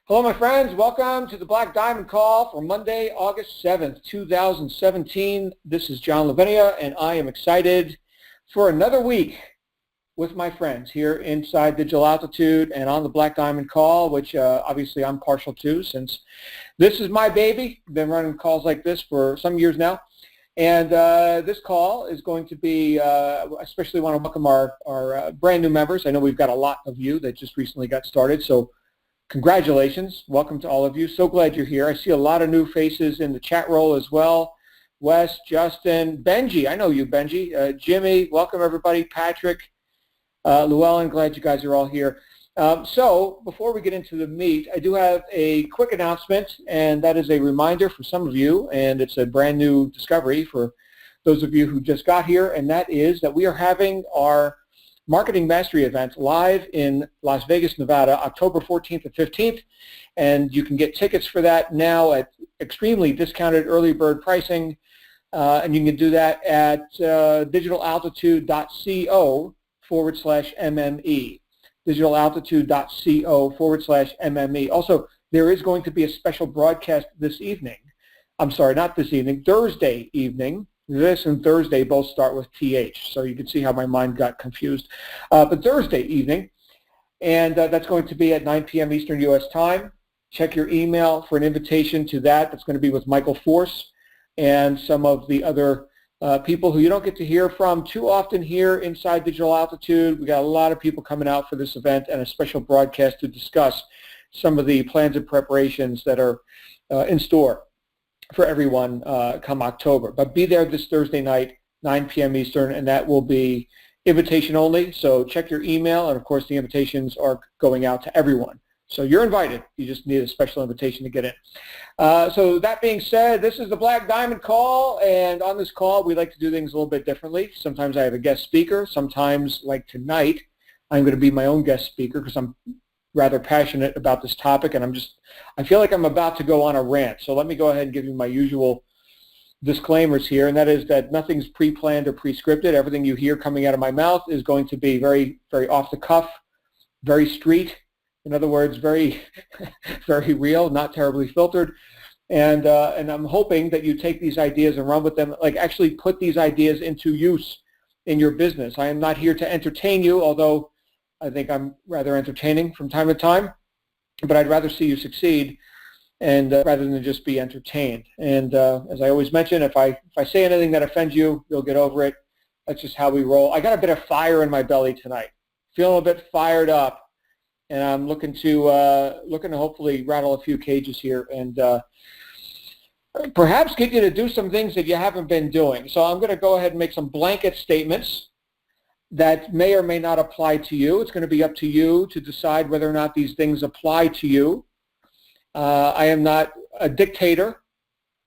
Hello, my friends. Welcome to the Black Diamond Call for Monday, August 7th, 2017. This is John Lavinia, and I am excited for another week with my friends here inside Digital Altitude and on the Black Diamond Call, which obviously I'm partial to since this is my baby. Been running calls like this for some years now. And this call is going to be, especially want to welcome our brand new members. I know we've got a lot of you that just recently got started, so congratulations. Welcome to all of you. So glad you're here. I see a lot of new faces in the chat roll as well. Wes, Justin, Benji. I know you, Benji. Jimmy, welcome everybody. Patrick, Llewellyn, glad you guys are all here. So before we get into the meat, I do have a quick announcement, and that is a reminder for some of you, and it's a brand new discovery for those of you who just got here, and that is that we are having our Marketing Mastery event live in Las Vegas, Nevada, October 14th and 15th, and you can get tickets for that now at extremely discounted early bird pricing, and you can do that at digitalaltitude.co/MME, digitalaltitude.co/MME. Also, there is going to be a special broadcast this evening. I'm sorry, not this evening, Thursday evening. This and Thursday both start with TH, so you can see how my mind got confused. But Thursday evening, and that's going to be at 9 p.m. Eastern U.S. time. Check your email for an invitation to that. That's going to be with Michael Force and some of the other people who you don't get to hear from too often here inside Digital Altitude. We got a lot of people coming out for this event and a special broadcast to discuss some of the plans and preparations that are in store for everyone come October. But be there this Thursday night, 9 p.m. Eastern, and that will be invitation only. So check your email, and of course the invitations are going out to everyone. So you're invited. You just need a special invitation to get in. So that being said, this is the Black Diamond Call, and on this call we like to do things a little bit differently. Sometimes I have a guest speaker. Sometimes, like tonight, I'm going to be my own guest speaker because I'm rather passionate about this topic, and I feel like I'm about to go on a rant. So let me go ahead and give you my usual disclaimers here, and that is that nothing's pre-planned or pre-scripted. Everything you hear coming out of my mouth is going to be very, very off the cuff, very street. In other words, very, very real, not terribly filtered. And I'm hoping that you take these ideas and run with them, like actually put these ideas into use in your business. I am not here to entertain you, although I think I'm rather entertaining from time to time, but I'd rather see you succeed and rather than just be entertained. And as I always mention, if I say anything that offends you, you'll get over it. That's just how we roll. I got a bit of fire in my belly tonight, feeling a bit fired up, and I'm looking to hopefully rattle a few cages here and perhaps get you to do some things that you haven't been doing. So I'm going to go ahead and make some blanket statements that may or may not apply to you. It's going to be up to you to decide whether or not these things apply to you. I am not a dictator,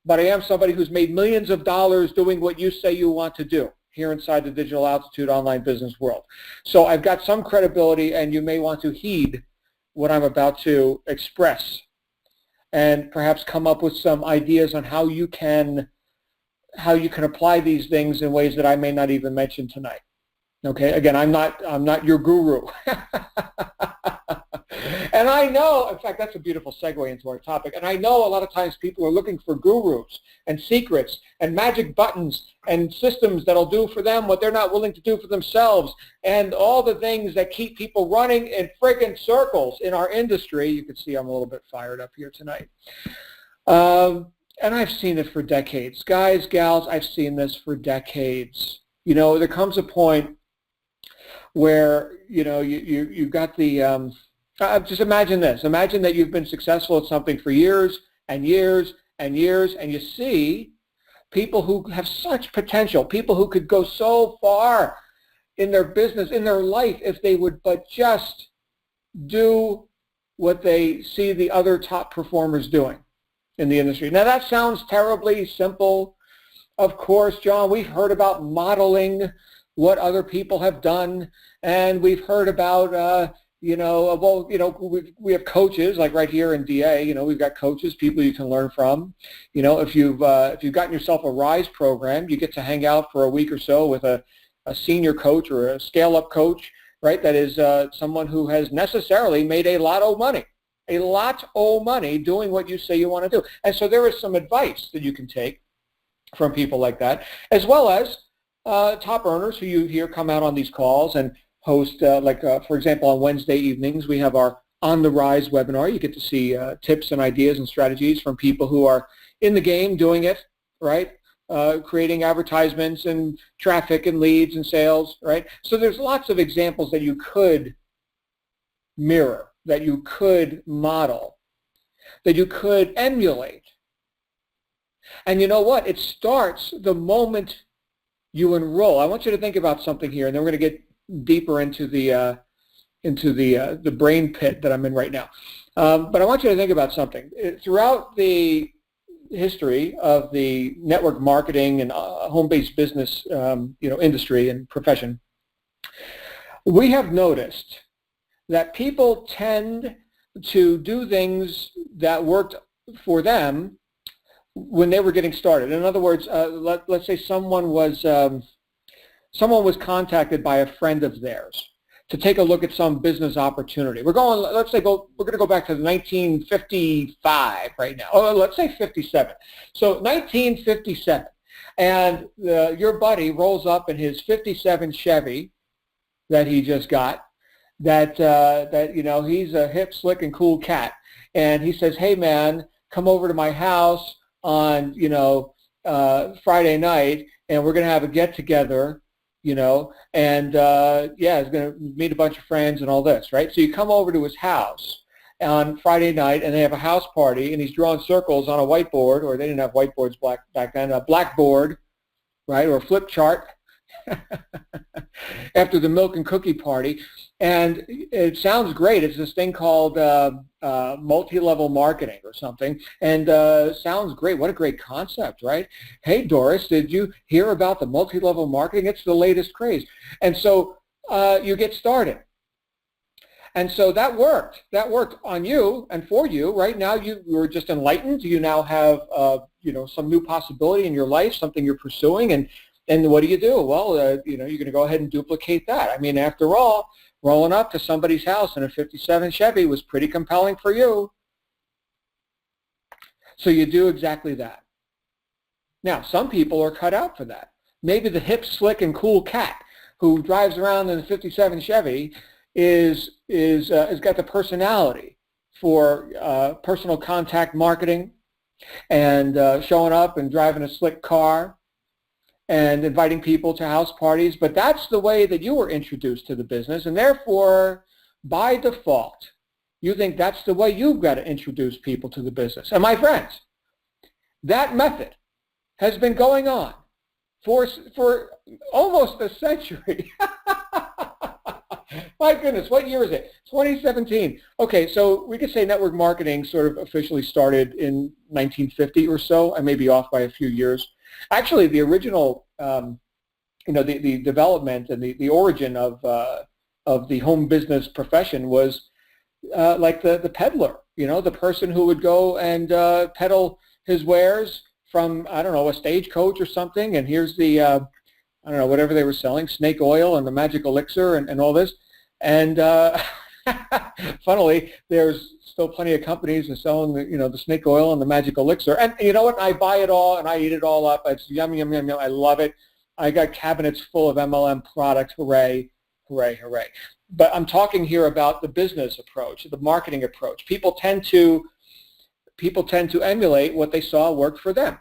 but I am somebody who's made millions of dollars doing what you say you want to do here inside the Digital Altitude online business world. So I've got some credibility, and you may want to heed what I'm about to express and perhaps come up with some ideas on how you can apply these things in ways that I may not even mention tonight. Okay, again, I'm not your guru. And I know, in fact, that's a beautiful segue into our topic, and I know a lot of times people are looking for gurus and secrets and magic buttons and systems that'll do for them what they're not willing to do for themselves, and all the things that keep people running in friggin' circles in our industry. You can see I'm a little bit fired up here tonight. And I've seen it for decades. Guys, gals, I've seen this for decades. You know, there comes a point where, you know, you've got the, just imagine this. Imagine that you've been successful at something for years and years and years, and you see people who have such potential, people who could go so far in their business, in their life, if they would but just do what they see the other top performers doing in the industry. Now that sounds terribly simple. Of course, John, we've heard about modeling what other people have done, and we've heard about, we have coaches, like right here in DA, we've got coaches, people you can learn from. If you've gotten yourself a RISE program, you get to hang out for a week or so with a senior coach or a scale-up coach, right? That is someone who has necessarily made a lot of money a lot of money doing what you say you want to do. And so there is some advice that you can take from people like that, as well as top earners who you hear come out on these calls and host, for example, on Wednesday evenings, we have our On the Rise webinar. You get to see tips and ideas and strategies from people who are in the game doing it, right? Creating advertisements and traffic and leads and sales, right? So there's lots of examples that you could mirror, that you could model, that you could emulate. And you know what? It starts the moment you enroll. I want you to think about something here, and then we're going to get deeper into the brain pit that I'm in right now. But I want you to think about something. Throughout the history of the network marketing and home-based business, industry and profession, we have noticed that people tend to do things that worked for them when they were getting started. In other words, let's say someone was contacted by a friend of theirs to take a look at some business opportunity. We're going to go back to 1955 right now. Oh, let's say 57. So 1957, and your buddy rolls up in his 57 Chevy that he just got. That he's a hip, slick, and cool cat, and he says, "Hey man, come over to my house on Friday night, and we're gonna have a get together, and he's gonna meet a bunch of friends and all this, right?" So you come over to his house on Friday night, and they have a house party, and he's drawing circles on a whiteboard, or they didn't have whiteboards back then, a blackboard, right, or a flip chart. After the milk and cookie party, and it sounds great. It's this thing called multi-level marketing or something, and sounds great. What a great concept, right? Hey, Doris, did you hear about the multi-level marketing? It's the latest craze. And so you get started. And so that worked. That worked on you and for you. Right now, you were just enlightened. You now have some new possibility in your life, something you're pursuing, and what do? Well, you're going to go ahead and duplicate that. I mean, after all, rolling up to somebody's house in a 57 Chevy was pretty compelling for you. So you do exactly that. Now, some people are cut out for that. Maybe the hip, slick, and cool cat who drives around in a 57 Chevy is got the personality for personal contact marketing and showing up and driving a slick car and inviting people to house parties, but that's the way that you were introduced to the business, and therefore, by default, you think that's the way you've got to introduce people to the business. And my friends, that method has been going on for almost a century. My goodness, what year is it? 2017. Okay, so we could say network marketing sort of officially started in 1950 or so. I may be off by a few years. Actually, the original, the development and the origin of the home business profession was like the peddler, the person who would go and peddle his wares from, I don't know, a stagecoach or something, and here's the, whatever they were selling, snake oil and the magic elixir and all this. And funnily, there's still plenty of companies that selling the snake oil and the magic elixir. And you know what? I buy it all and I eat it all up. It's yum, yum, yum, yum. I love it. I got cabinets full of MLM products. Hooray, hooray, hooray. But I'm talking here about the business approach, the marketing approach. People tend to emulate what they saw worked for them.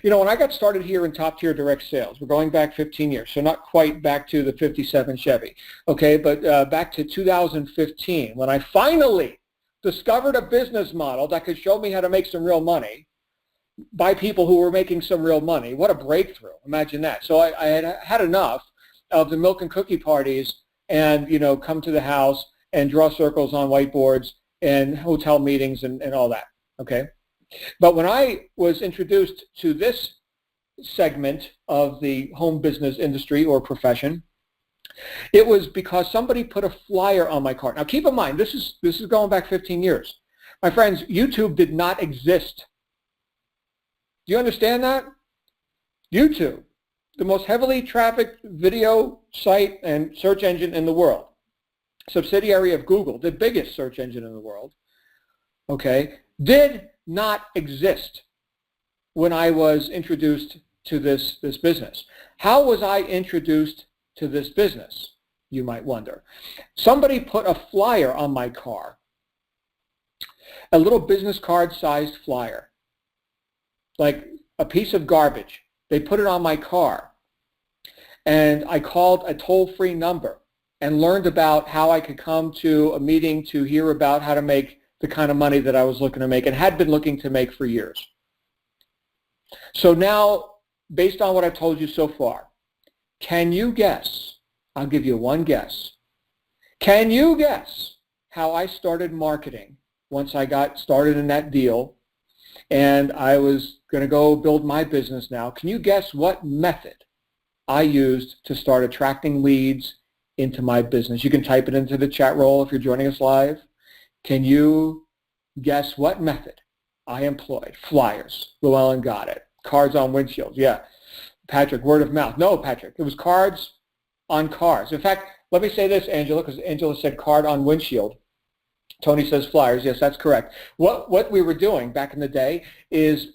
When I got started here in top tier direct sales, we're going back 15 years, so not quite back to the 57 Chevy, okay, but back to 2015, when I finally discovered a business model that could show me how to make some real money by people who were making some real money. What a breakthrough. Imagine that. So I had had enough of the milk and cookie parties and, come to the house and draw circles on whiteboards and hotel meetings and all that, okay? But when I was introduced to this segment of the home business industry or profession, it was because somebody put a flyer on my cart. Now keep in mind, this is going back 15 years. My friends, YouTube did not exist. Do you understand that? YouTube, the most heavily trafficked video site and search engine in the world, subsidiary of Google, the biggest search engine in the world, okay, did not exist when I was introduced to this business. How was I introduced to this business, you might wonder? Somebody put a flyer on my car, a little business card-sized flyer, like a piece of garbage. They put it on my car, and I called a toll-free number and learned about how I could come to a meeting to hear about how to make the kind of money that I was looking to make and had been looking to make for years. So now, based on what I've told you so far, can you guess? I'll give you one guess. Can you guess how I started marketing once I got started in that deal and I was going to go build my business now? Can you guess what method I used to start attracting leads into my business? You can type it into the chat roll if you're joining us live. Can you guess what method I employed? Flyers. Llewellyn got it. Cards on windshields. Yeah. Patrick, word of mouth. No, Patrick, it was cards on cars. In fact, let me say this, Angela, because Angela said card on windshield. Tony says flyers. Yes, that's correct. What we were doing back in the day is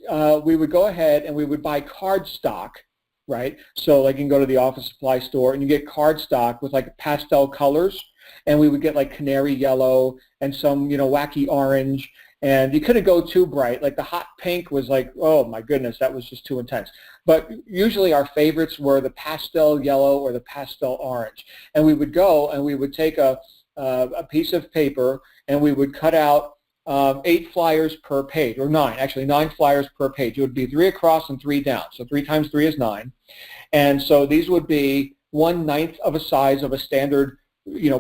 we would go ahead and we would buy card stock, right? So like you can go to the office supply store and you get card stock with like pastel colors, and we would get like canary yellow and some, wacky orange, and you couldn't go too bright. Like the hot pink was like, oh my goodness, that was just too intense. But usually our favorites were the pastel yellow or the pastel orange. And we would go and we would take a piece of paper and we would cut out 8 flyers per page, or 9, actually 9 flyers per page. It would be 3 across and 3 down. So 3 times 3 is 9. And so these would be 1/9 of a size of a standard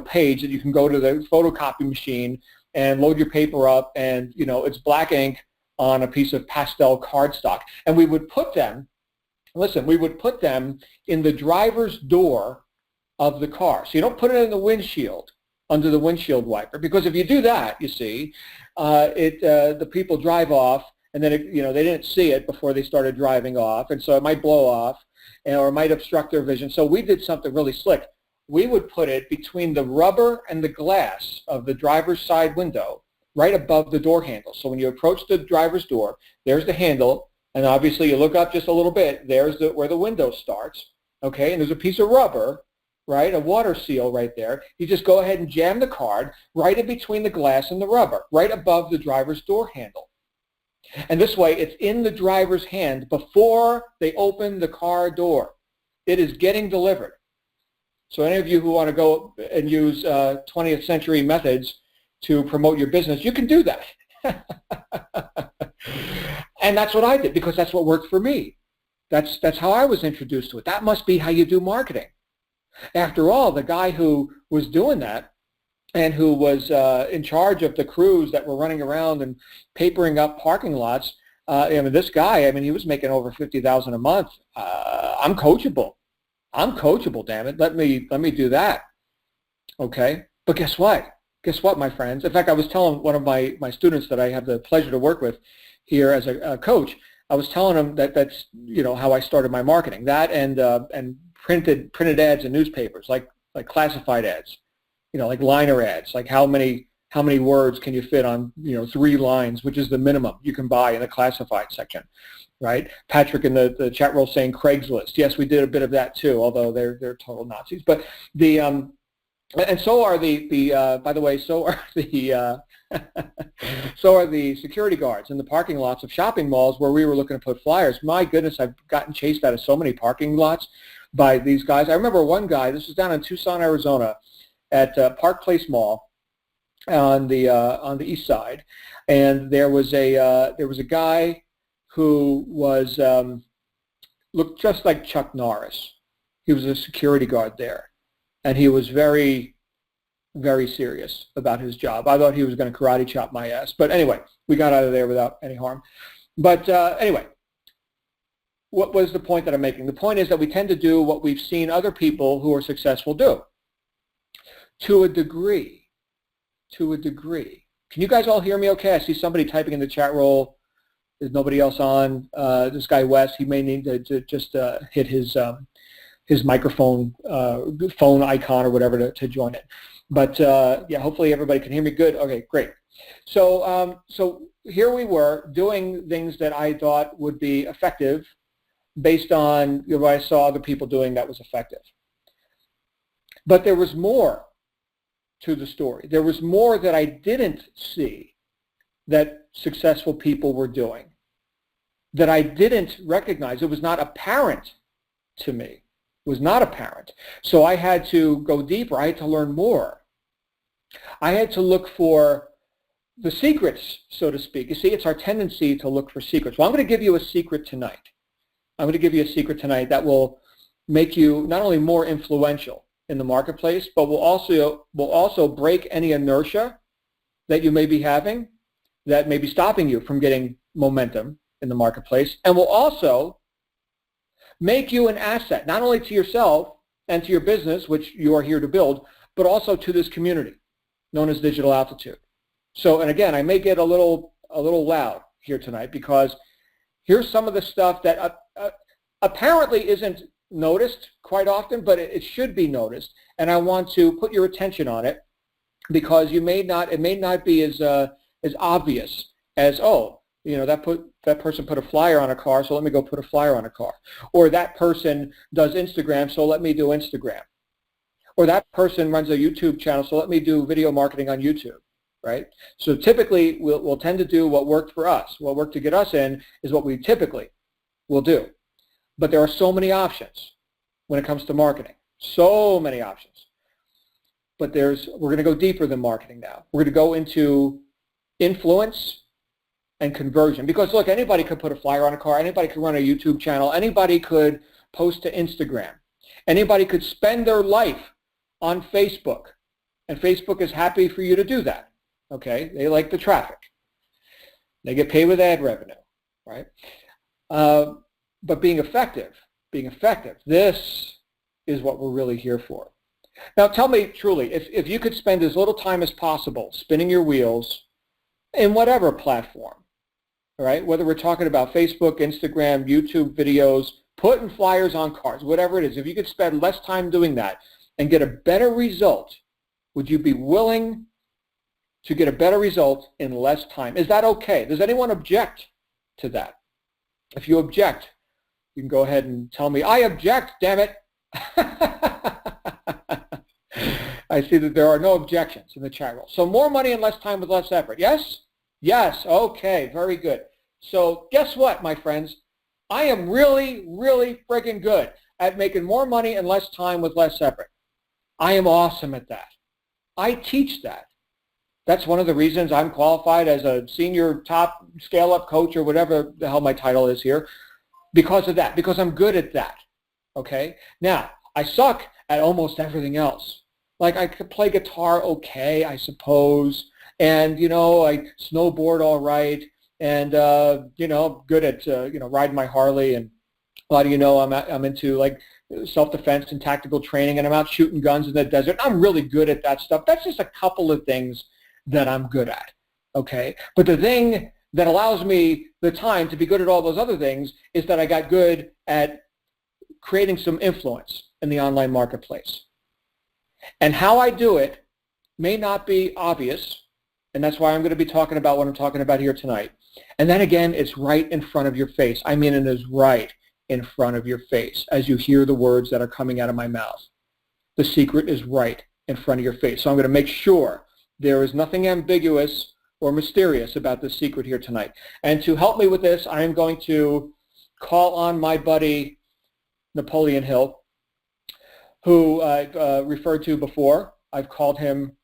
page that you can go to the photocopy machine and load your paper up, and it's black ink on a piece of pastel cardstock. And we would put them, we would put them in the driver's door of the car. So you don't put it in the windshield, under the windshield wiper, because if you do that, you see, the people drive off, and then they didn't see it before they started driving off, and so it might blow off, or it might obstruct their vision. So we did something really slick. We would put it between the rubber and the glass of the driver's side window, right above the door handle. So when you approach the driver's door, there's the handle, and obviously you look up just a little bit, there's where the window starts, okay? And there's a piece of rubber, right, a water seal right there. You just go ahead and jam the card right in between the glass and the rubber, right above the driver's door handle. And this way, it's in the driver's hand before they open the car door. It is getting delivered. So any of you who want to go and use 20th century methods to promote your business, you can do that. And that's what I did, because that's what worked for me. That's how I was introduced to it. That must be how you do marketing. After all, the guy who was doing that and who was in charge of the crews that were running around and papering up parking lots, this guy, he was making over $50,000 a month. I'm coachable. I'm coachable, damn it. Let me do that. Okay? But guess what? Guess what, my friends? In fact, I was telling one of my students that I have the pleasure to work with here as a coach, I was telling him that's how I started my marketing. That and printed ads in newspapers, like classified ads, like liner ads, like how many words can you fit on 3 lines, which is the minimum you can buy in the classified section. Right? Patrick in the chat roll saying Craigslist. Yes, we did a bit of that too, although they're total Nazis. But and so are by the way, so are the security guards in the parking lots of shopping malls where we were looking to put flyers. My goodness, I've gotten chased out of so many parking lots by these guys. I remember one guy. This was down in Tucson, Arizona, at Park Place Mall on the east side, and there was a guy who was looked just like Chuck Norris. He was a security guard there, and he was very, very serious about his job. I thought he was going to karate chop my ass, but anyway, we got out of there without any harm. But anyway, what was the point that I'm making? The point is that we tend to do what we've seen other people who are successful do, to a degree. To a degree. Can you guys all hear me okay? I see somebody typing in the chat roll. There's nobody else on. This guy Wes, he may need to just hit his his microphone phone icon or whatever to join it. But yeah, hopefully everybody can hear me good. Okay, great. So so here we were doing things that I thought would be effective based on what I saw other people doing that was effective. But there was more to the story. There was more that I didn't see that successful people were doing, that I didn't recognize. It was not apparent to me. It was not apparent. So I had to go deeper. I had to learn more. I had to look for the secrets, so to speak. You see, it's our tendency to look for secrets. Well, I'm going to give you a secret tonight. I'm going to give you a secret tonight that will make you not only more influential in the marketplace, but will also break any inertia that you may be having that may be stopping you from getting momentum in the marketplace, and will also make you an asset, not only to yourself and to your business, which you are here to build, but also to this community known as Digital Altitude. So, and again, I may get a little loud here tonight because here's some of the stuff that apparently isn't noticed quite often, but it should be noticed, and I want to put your attention on it because it may not be as obvious as, oh, you know, that person put a flyer on a car, so let me go put a flyer on a car, or that person does Instagram, so let me do Instagram, or that person runs a YouTube channel, so let me do video marketing on YouTube. Right? So typically we'll tend to do what worked for us. What worked to get us in is what we typically will do. But there are so many options when it comes to marketing. So many options. But we're going to go deeper than marketing now. We're going to go into influence and conversion. Because look, anybody could put a flyer on a car. Anybody could run a YouTube channel. Anybody could post to Instagram. Anybody could spend their life on Facebook. And Facebook is happy for you to do that. Okay, they like the traffic. They get paid with ad revenue, right? But being effective, this is what we're really here for. Now tell me truly, if you could spend as little time as possible spinning your wheels in whatever platform, all right, whether we're talking about Facebook, Instagram, YouTube videos, putting flyers on cars, whatever it is, if you could spend less time doing that and get a better result, would you be willing to get a better result in less time? Is that okay? Does anyone object to that? If you object, you can go ahead and tell me, I object, damn it. I see that there are no objections in the chat room. So more money and less time with less effort. Yes? Yes. Okay. Very good. So guess what, my friends? I am really, really freaking good at making more money and less time with less effort. I am awesome at that. I teach that. That's one of the reasons I'm qualified as a senior top scale-up coach or whatever the hell my title is here, because of that, because I'm good at that, okay? Now, I suck at almost everything else. Like I could play guitar okay, I suppose, and, you know, I snowboard all right, and, you know, good at, you know, riding my Harley, and a lot of you know I'm into, like, self-defense and tactical training, and I'm out shooting guns in the desert. I'm really good at that stuff. That's just a couple of things that I'm good at, okay? But the thing that allows me the time to be good at all those other things is that I got good at creating some influence in the online marketplace. And how I do it may not be obvious, and that's why I'm going to be talking about what I'm talking about here tonight. And then again, it's right in front of your face. I mean, it is right in front of your face as you hear the words that are coming out of my mouth. The secret is right in front of your face. So I'm going to make sure there is nothing ambiguous or mysterious about this secret here tonight. And to help me with this, I am going to call on my buddy Napoleon Hill, who I've referred to before. I've called him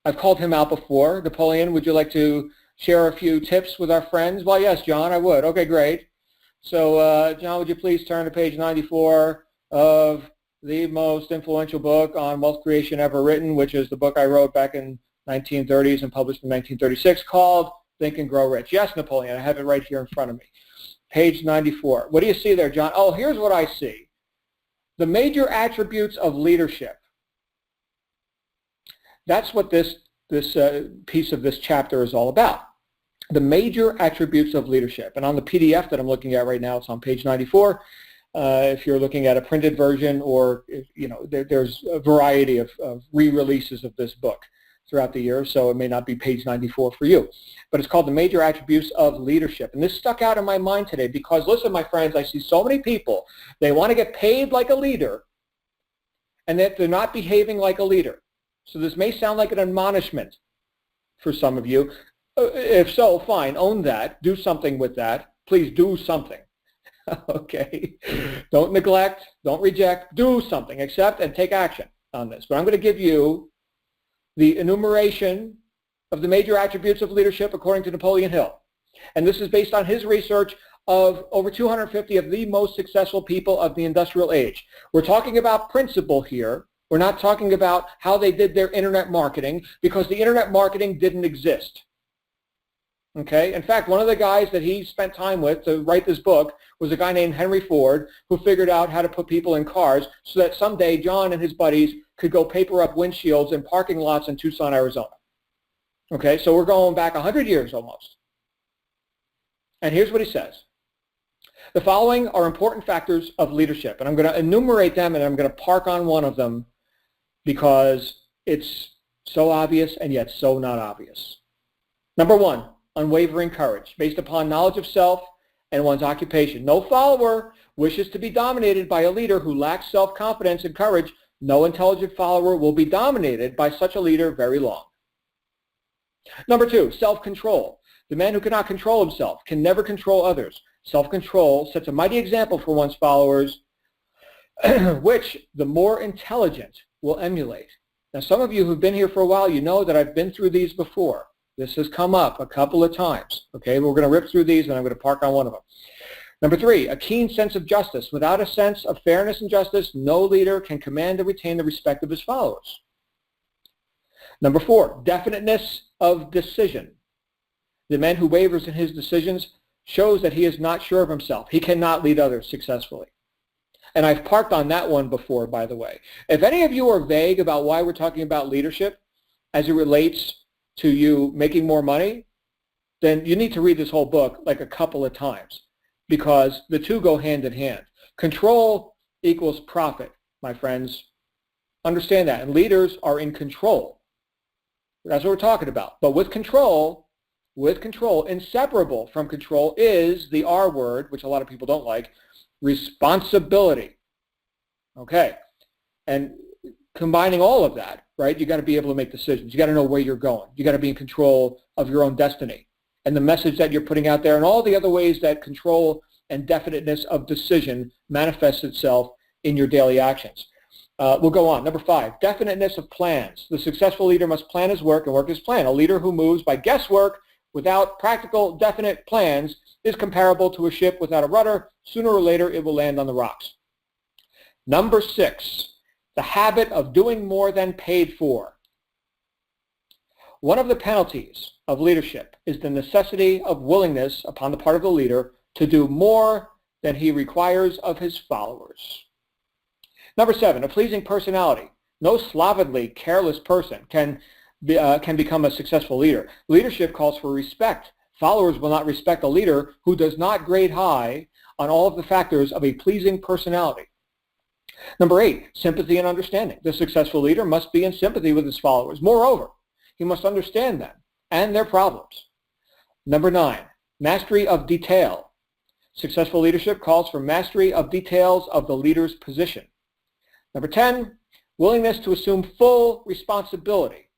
out before. Napoleon, would you like to share a few tips with our friends? Well, yes, John, I would. Okay, great. So, John, would you please turn to page 94 of the most influential book on wealth creation ever written, which is the book I wrote back in 1930s and published in 1936 called Think and Grow Rich. Yes, Napoleon, I have it right here in front of me. Page 94. What do you see there, John? Oh, here's what I see. The major attributes of leadership. That's what this piece of this chapter is all about. The major attributes of leadership. And on the PDF that I'm looking at right now, it's on page 94. if you're looking at a printed version, or there's a variety of re-releases of this book throughout the year, so it may not be page 94 for you. But it's called The Major Attributes of Leadership. And this stuck out in my mind today because, listen, my friends, I see so many people, they want to get paid like a leader, and that they're not behaving like a leader. So this may sound like an admonishment for some of you. If so, fine, own that, do something with that. Please do something. Okay? Don't neglect, don't reject, do something, accept and take action on this. But I'm going to give you the enumeration of the major attributes of leadership according to Napoleon Hill. And this is based on his research of over 250 of the most successful people of the industrial age. We're talking about principle here. We're not talking about how they did their internet marketing, because the internet marketing didn't exist. Okay? In fact, one of the guys that he spent time with to write this book was a guy named Henry Ford, who figured out how to put people in cars so that someday John and his buddies could go paper up windshields in parking lots in Tucson, Arizona. Okay, so we're going back 100 years almost. And here's what he says. The following are important factors of leadership, and I'm going to enumerate them, and I'm going to park on one of them because it's so obvious and yet so not obvious. Number one, unwavering courage based upon knowledge of self and one's occupation. No follower wishes to be dominated by a leader who lacks self-confidence and courage. No intelligent follower will be dominated by such a leader very long. Number two, self-control. The man who cannot control himself can never control others. Self-control sets a mighty example for one's followers, which the more intelligent will emulate. Now, some of you who've been here for a while, you know that I've been through these before. This has come up a couple of times. Okay, we're going to rip through these, and I'm going to park on one of them. Number three, a keen sense of justice. Without a sense of fairness and justice, no leader can command and retain the respect of his followers. Number four, definiteness of decision. The man who wavers in his decisions shows that he is not sure of himself. He cannot lead others successfully. And I've parked on that one before, by the way. If any of you are vague about why we're talking about leadership as it relates to you making more money, then you need to read this whole book like a couple of times, because the two go hand in hand. Control equals profit, my friends. Understand that. And leaders are in control. That's what we're talking about. But with control, inseparable from control is the R word, which a lot of people don't like, responsibility. Okay. And combining all of that, right, you got to be able to make decisions. You got to know where you're going. You got to be in control of your own destiny and the message that you're putting out there, and all the other ways that control and definiteness of decision manifests itself in your daily actions. We'll go on. Number five, definiteness of plans. The successful leader must plan his work and work his plan. A leader who moves by guesswork without practical, definite plans is comparable to a ship without a rudder. Sooner or later, it will land on the rocks. Number six, the habit of doing more than paid for. One of the penalties of leadership is the necessity of willingness upon the part of the leader to do more than he requires of his followers. Number seven, a pleasing personality. No slovenly, careless person can become a successful leader. Leadership calls for respect. Followers will not respect a leader who does not grade high on all of the factors of a pleasing personality. Number eight, sympathy and understanding. The successful leader must be in sympathy with his followers. Moreover, he must understand them and their problems. Number nine, mastery of detail. Successful leadership calls for mastery of details of the leader's position. Number 10, willingness to assume full responsibility.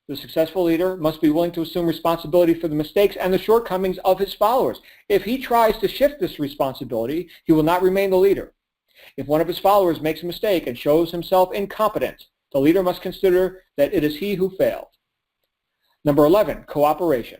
The successful leader must be willing to assume responsibility for the mistakes and the shortcomings of his followers. If he tries to shift this responsibility, he will not remain the leader. If one of his followers makes a mistake and shows himself incompetent, the leader must consider that it is he who failed. Number 11, cooperation.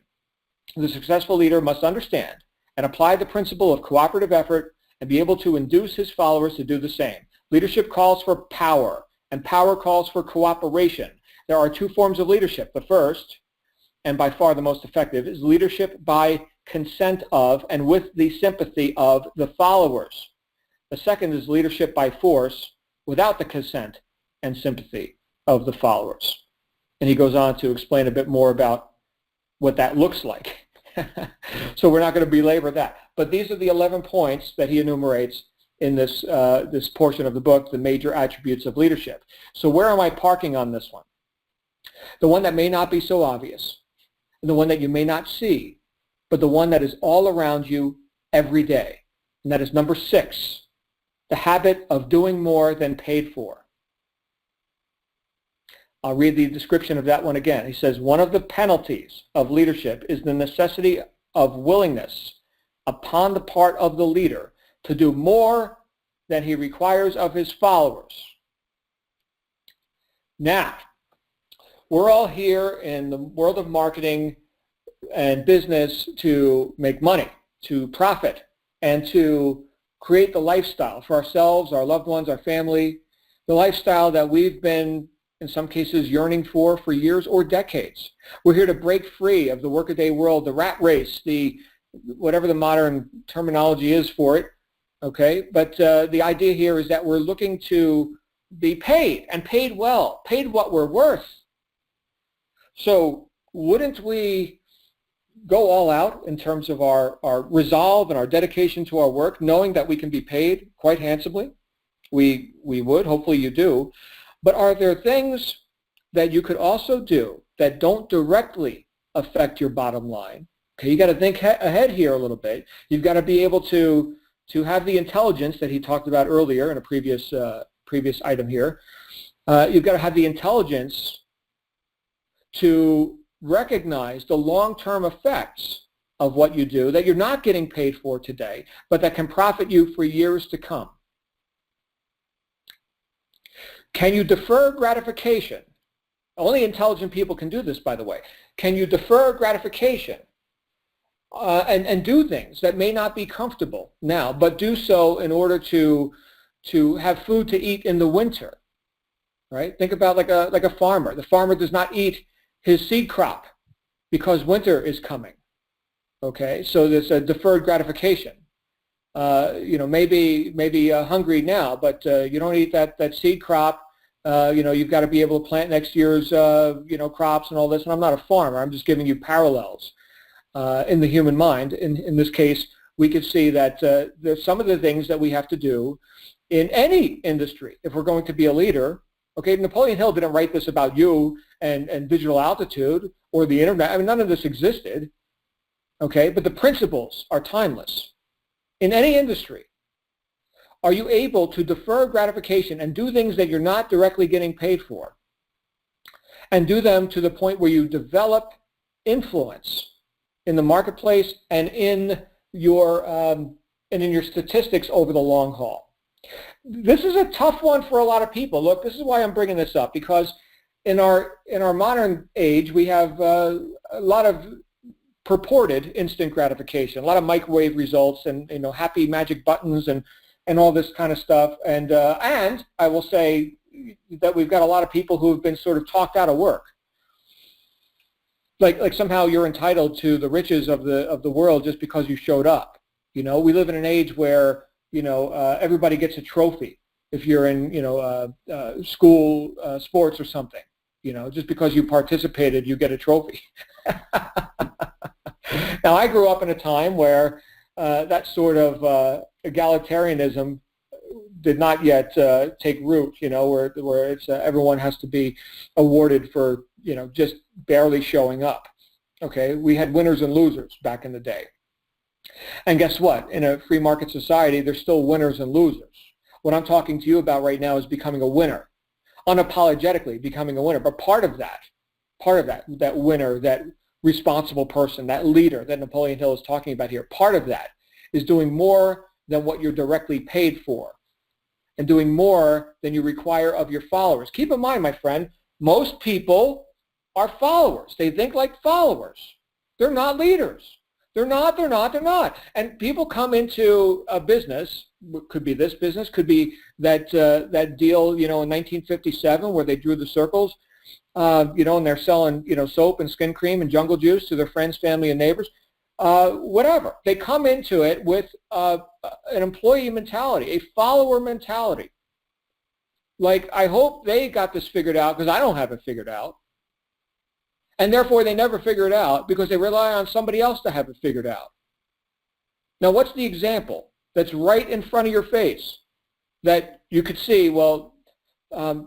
The successful leader must understand and apply the principle of cooperative effort and be able to induce his followers to do the same. Leadership calls for power, and power calls for cooperation. There are two forms of leadership. The first, and by far the most effective, is leadership by consent of and with the sympathy of the followers. The second is leadership by force without the consent and sympathy of the followers. And he goes on to explain a bit more about what that looks like. So we're not going to belabor that. But these are the 11 points that he enumerates in this, this portion of the book, The Major Attributes of Leadership. So where am I parking on this one? The one that may not be so obvious, the one that you may not see, but the one that is all around you every day. And that is number 6, the habit of doing more than paid for. I'll read the description of that one again. He says, one of the penalties of leadership is the necessity of willingness upon the part of the leader to do more than he requires of his followers. Now, we're all here in the world of marketing and business to make money, to profit, and to create the lifestyle for ourselves, our loved ones, our family, the lifestyle that we've been, in some cases, yearning for years or decades. We're here to break free of the workaday world, the rat race, the whatever the modern terminology is for it, okay? But the idea here is that we're looking to be paid, and paid well, paid what we're worth. So wouldn't we go all out in terms of our resolve and our dedication to our work, knowing that we can be paid quite handsomely? We would, hopefully you do. But are there things that you could also do that don't directly affect your bottom line? Okay, you got to think ahead here a little bit. You've got to be able to have the intelligence that he talked about earlier in a previous item here. You've got to have the intelligence to recognize the long-term effects of what you do that you're not getting paid for today, but that can profit you for years to come. Can you defer gratification? Only intelligent people can do this, by the way. Can you defer gratification and do things that may not be comfortable now, but do so in order to have food to eat in the winter, right? Think about like a farmer. The farmer does not eat his seed crop because winter is coming, okay? So there's a deferred gratification. Maybe hungry now, but you don't eat that seed crop. You've got to be able to plant next year's crops and all this. And I'm not a farmer. I'm just giving you parallels in the human mind. In this case, we could see that there's some of the things that we have to do in any industry if we're going to be a leader. Okay, Napoleon Hill didn't write this about you and digital altitude or the internet. I mean, none of this existed. Okay, but the principles are timeless. In any industry, are you able to defer gratification and do things that you're not directly getting paid for, and do them to the point where you develop influence in the marketplace and in your statistics over the long haul? This is a tough one for a lot of people. Look, this is why I'm bringing this up, because in our modern age, we have a lot of purported instant gratification, a lot of microwave results, and happy magic buttons and all this kind of stuff. And I will say that we've got a lot of people who have been sort of talked out of work. Like somehow you're entitled to the riches of the world just because you showed up. We live in an age where everybody gets a trophy if you're in school sports or something. Just because you participated, you get a trophy. Now, I grew up in a time where that sort of egalitarianism did not yet take root, where it's everyone has to be awarded for just barely showing up. Okay, we had winners and losers back in the day. And guess what? In a free market society, there's still winners and losers. What I'm talking to you about right now is becoming a winner, unapologetically becoming a winner. But part of that winner, that responsible person, that leader that Napoleon Hill is talking about here, part of that is doing more than what you're directly paid for and doing more than you require of your followers. Keep in mind, my friend, most people are followers. They think like followers. They're not leaders. They're not. And people come into a business, could be this business, could be that deal, in 1957 where they drew the circles, and they're selling, soap and skin cream and jungle juice to their friends, family, and neighbors. Whatever. They come into it with an employee mentality, a follower mentality. Like, I hope they got this figured out because I don't have it figured out. And therefore, they never figure it out because they rely on somebody else to have it figured out. Now, what's the example? that's right in front of your face that you could see, well,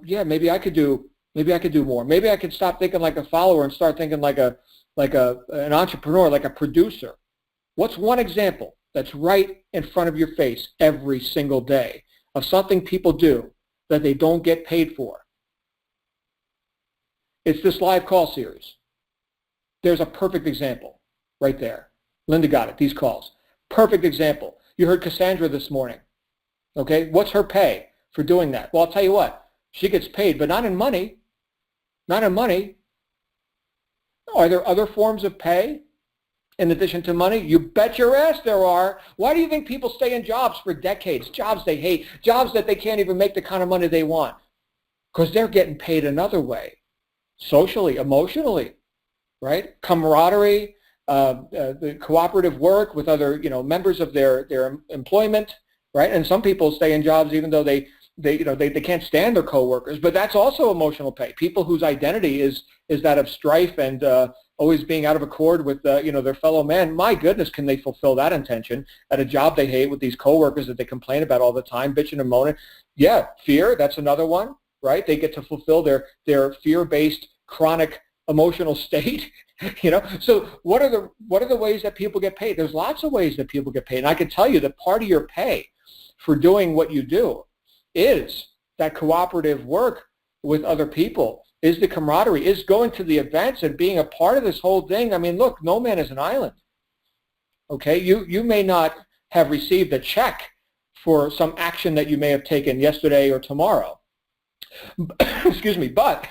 yeah, maybe I could do more. Maybe I could stop thinking like a follower and start thinking like an entrepreneur, like a producer. What's one example that's right in front of your face every single day of something people do that they don't get paid for? It's this live call series. There's a perfect example right there. Linda got it, these calls. Perfect example. You heard Cassandra this morning. Okay, what's her pay for doing that? Well, I'll tell you what, she gets paid, but not in money. Not in money. Are there other forms of pay in addition to money? You bet your ass there are. Why do you think people stay in jobs for decades? Jobs they hate, jobs that they can't even make the kind of money they want. Because they're getting paid another way. Socially, emotionally, right? Camaraderie, the cooperative work with other, members of their employment, right? And some people stay in jobs even though they can't stand their coworkers, but that's also emotional pay. People whose identity is that of strife and always being out of accord with their fellow man. My goodness, can they fulfill that intention at a job they hate with these coworkers that they complain about all the time, bitching and moaning? Yeah, fear, that's another one, right? They get to fulfill their fear-based chronic emotional state. So what are the ways that people get paid? There's lots of ways that people get paid, and I can tell you that part of your pay for doing what you do is that cooperative work with other people, is the camaraderie, is going to the events and being a part of this whole thing. I mean, look, no man is an island. Okay, you may not have received a check for some action that you may have taken yesterday or tomorrow. Excuse me, but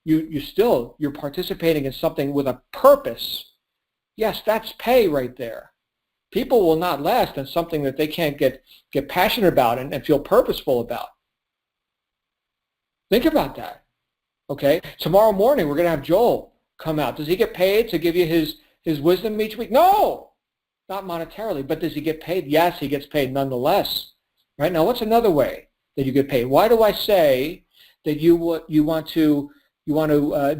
you're participating in something with a purpose. Yes, that's pay right there. People will not last in something that they can't get passionate about and feel purposeful about. Think about that. Okay? Tomorrow morning we're going to have Joel come out. Does he get paid to give you his wisdom each week? No, not monetarily, but does he get paid? Yes, he gets paid nonetheless. Right? Now, what's another way that you get paid? Why do I say that you want to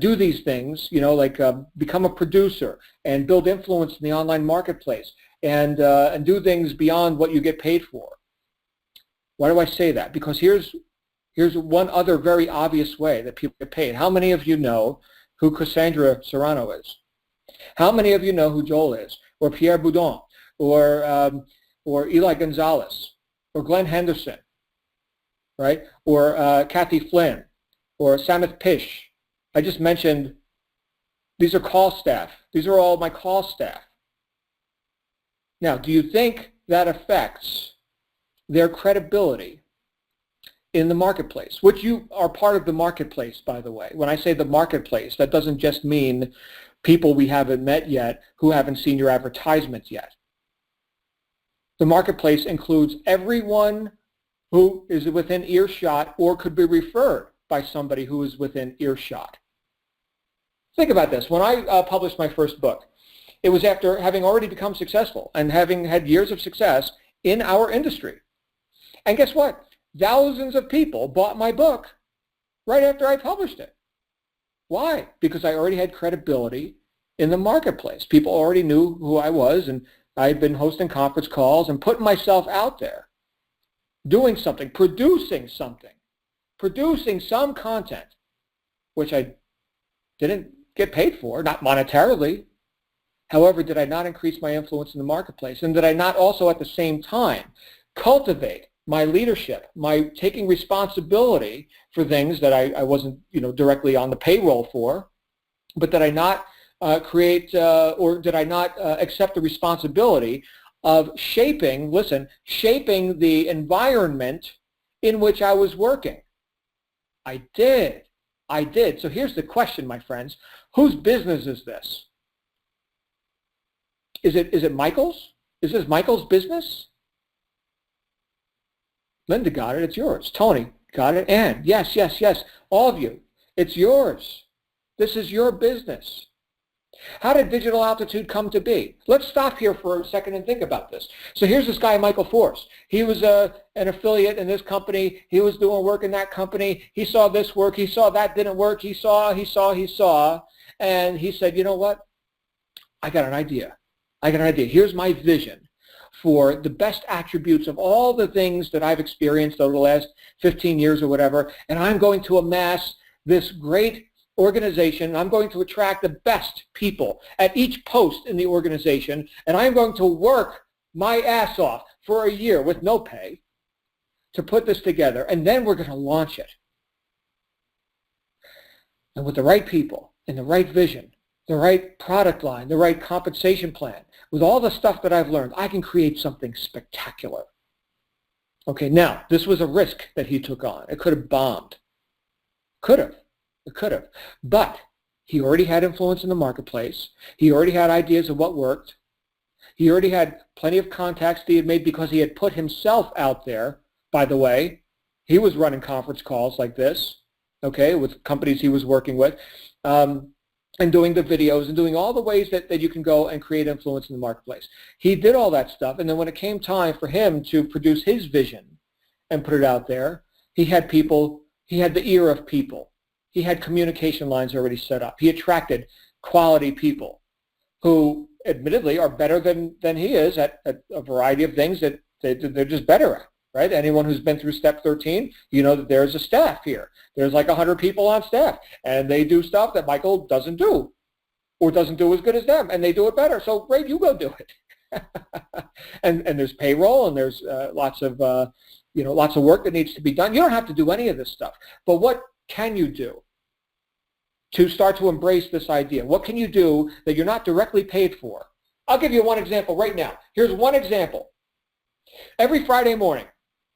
do these things, like become a producer and build influence in the online marketplace and do things beyond what you get paid for? Why do I say that? Because here's one other very obvious way that people get paid. How many of you know who Cassandra Serrano is? How many of you know who Joel is, or Pierre Boudon, or Eli Gonzalez, or Glenn Henderson, right? Or Kathy Flynn, or Samith Pish? I just mentioned these are call staff. These are all my call staff. Now, do you think that affects their credibility in the marketplace, which you are part of the marketplace, by the way? When I say the marketplace, that doesn't just mean people we haven't met yet who haven't seen your advertisements yet. The marketplace includes everyone who is within earshot or could be referred by somebody who is within earshot. Think about this. When I published my first book, it was after having already become successful and having had years of success in our industry. And guess what? Thousands of people bought my book right after I published it. Why? Because I already had credibility in the marketplace. People already knew who I was, and I had been hosting conference calls and putting myself out there, doing something, producing some content, which I didn't get paid for, not monetarily. However, did I not increase my influence in the marketplace? And did I not also at the same time cultivate my leadership, my taking responsibility for things that I wasn't directly on the payroll for, but did I not or did I not accept the responsibility of shaping the environment in which I was working? I did. So here's the question, my friends. Whose business is this? Is it Michael's? Is this Michael's business? Linda got it. It's yours. Tony got it. Ann, yes. All of you. It's yours. This is your business. How did Digital Altitude come to be? Let's stop here for a second and think about this. So here's this guy, Michael Force. He was an affiliate in this company. He was doing work in that company. He saw this work. He saw that didn't work. He saw. And he said, you know what? I got an idea. Here's my vision. for the best attributes of all the things that I've experienced over the last 15 years or whatever, and I'm going to amass this great organization. I'm going to attract the best people at each post in the organization, and I'm going to work my ass off for a year with no pay to put this together, and then we're going to launch it. And with the right people and the right vision, the right product line, the right compensation plan, with all the stuff that I've learned, I can create something spectacular. Okay, now, this was a risk that he took on. It could have bombed. Could have. It could have. But he already had influence in the marketplace. He already had ideas of what worked. He already had plenty of contacts that he had made because he had put himself out there. By the way, he was running conference calls like this, okay, with companies he was working with, and doing the videos and doing all the ways that you can go and create influence in the marketplace. He did all that stuff, and then when it came time for him to produce his vision and put it out there, he had people, he had the ear of people. He had communication lines already set up. He attracted quality people who admittedly are better than he is at a variety of things that they're just better at. Right? Anyone who's been through step 13, you know that there's a staff here. There's like 100 people on staff, and they do stuff that Michael doesn't do or doesn't do as good as them, and they do it better. So great, you go do it. and there's payroll, and there's lots of work that needs to be done. You don't have to do any of this stuff. But what can you do to start to embrace this idea? What can you do that you're not directly paid for? I'll give you one example right now. Here's one example. Every Friday morning,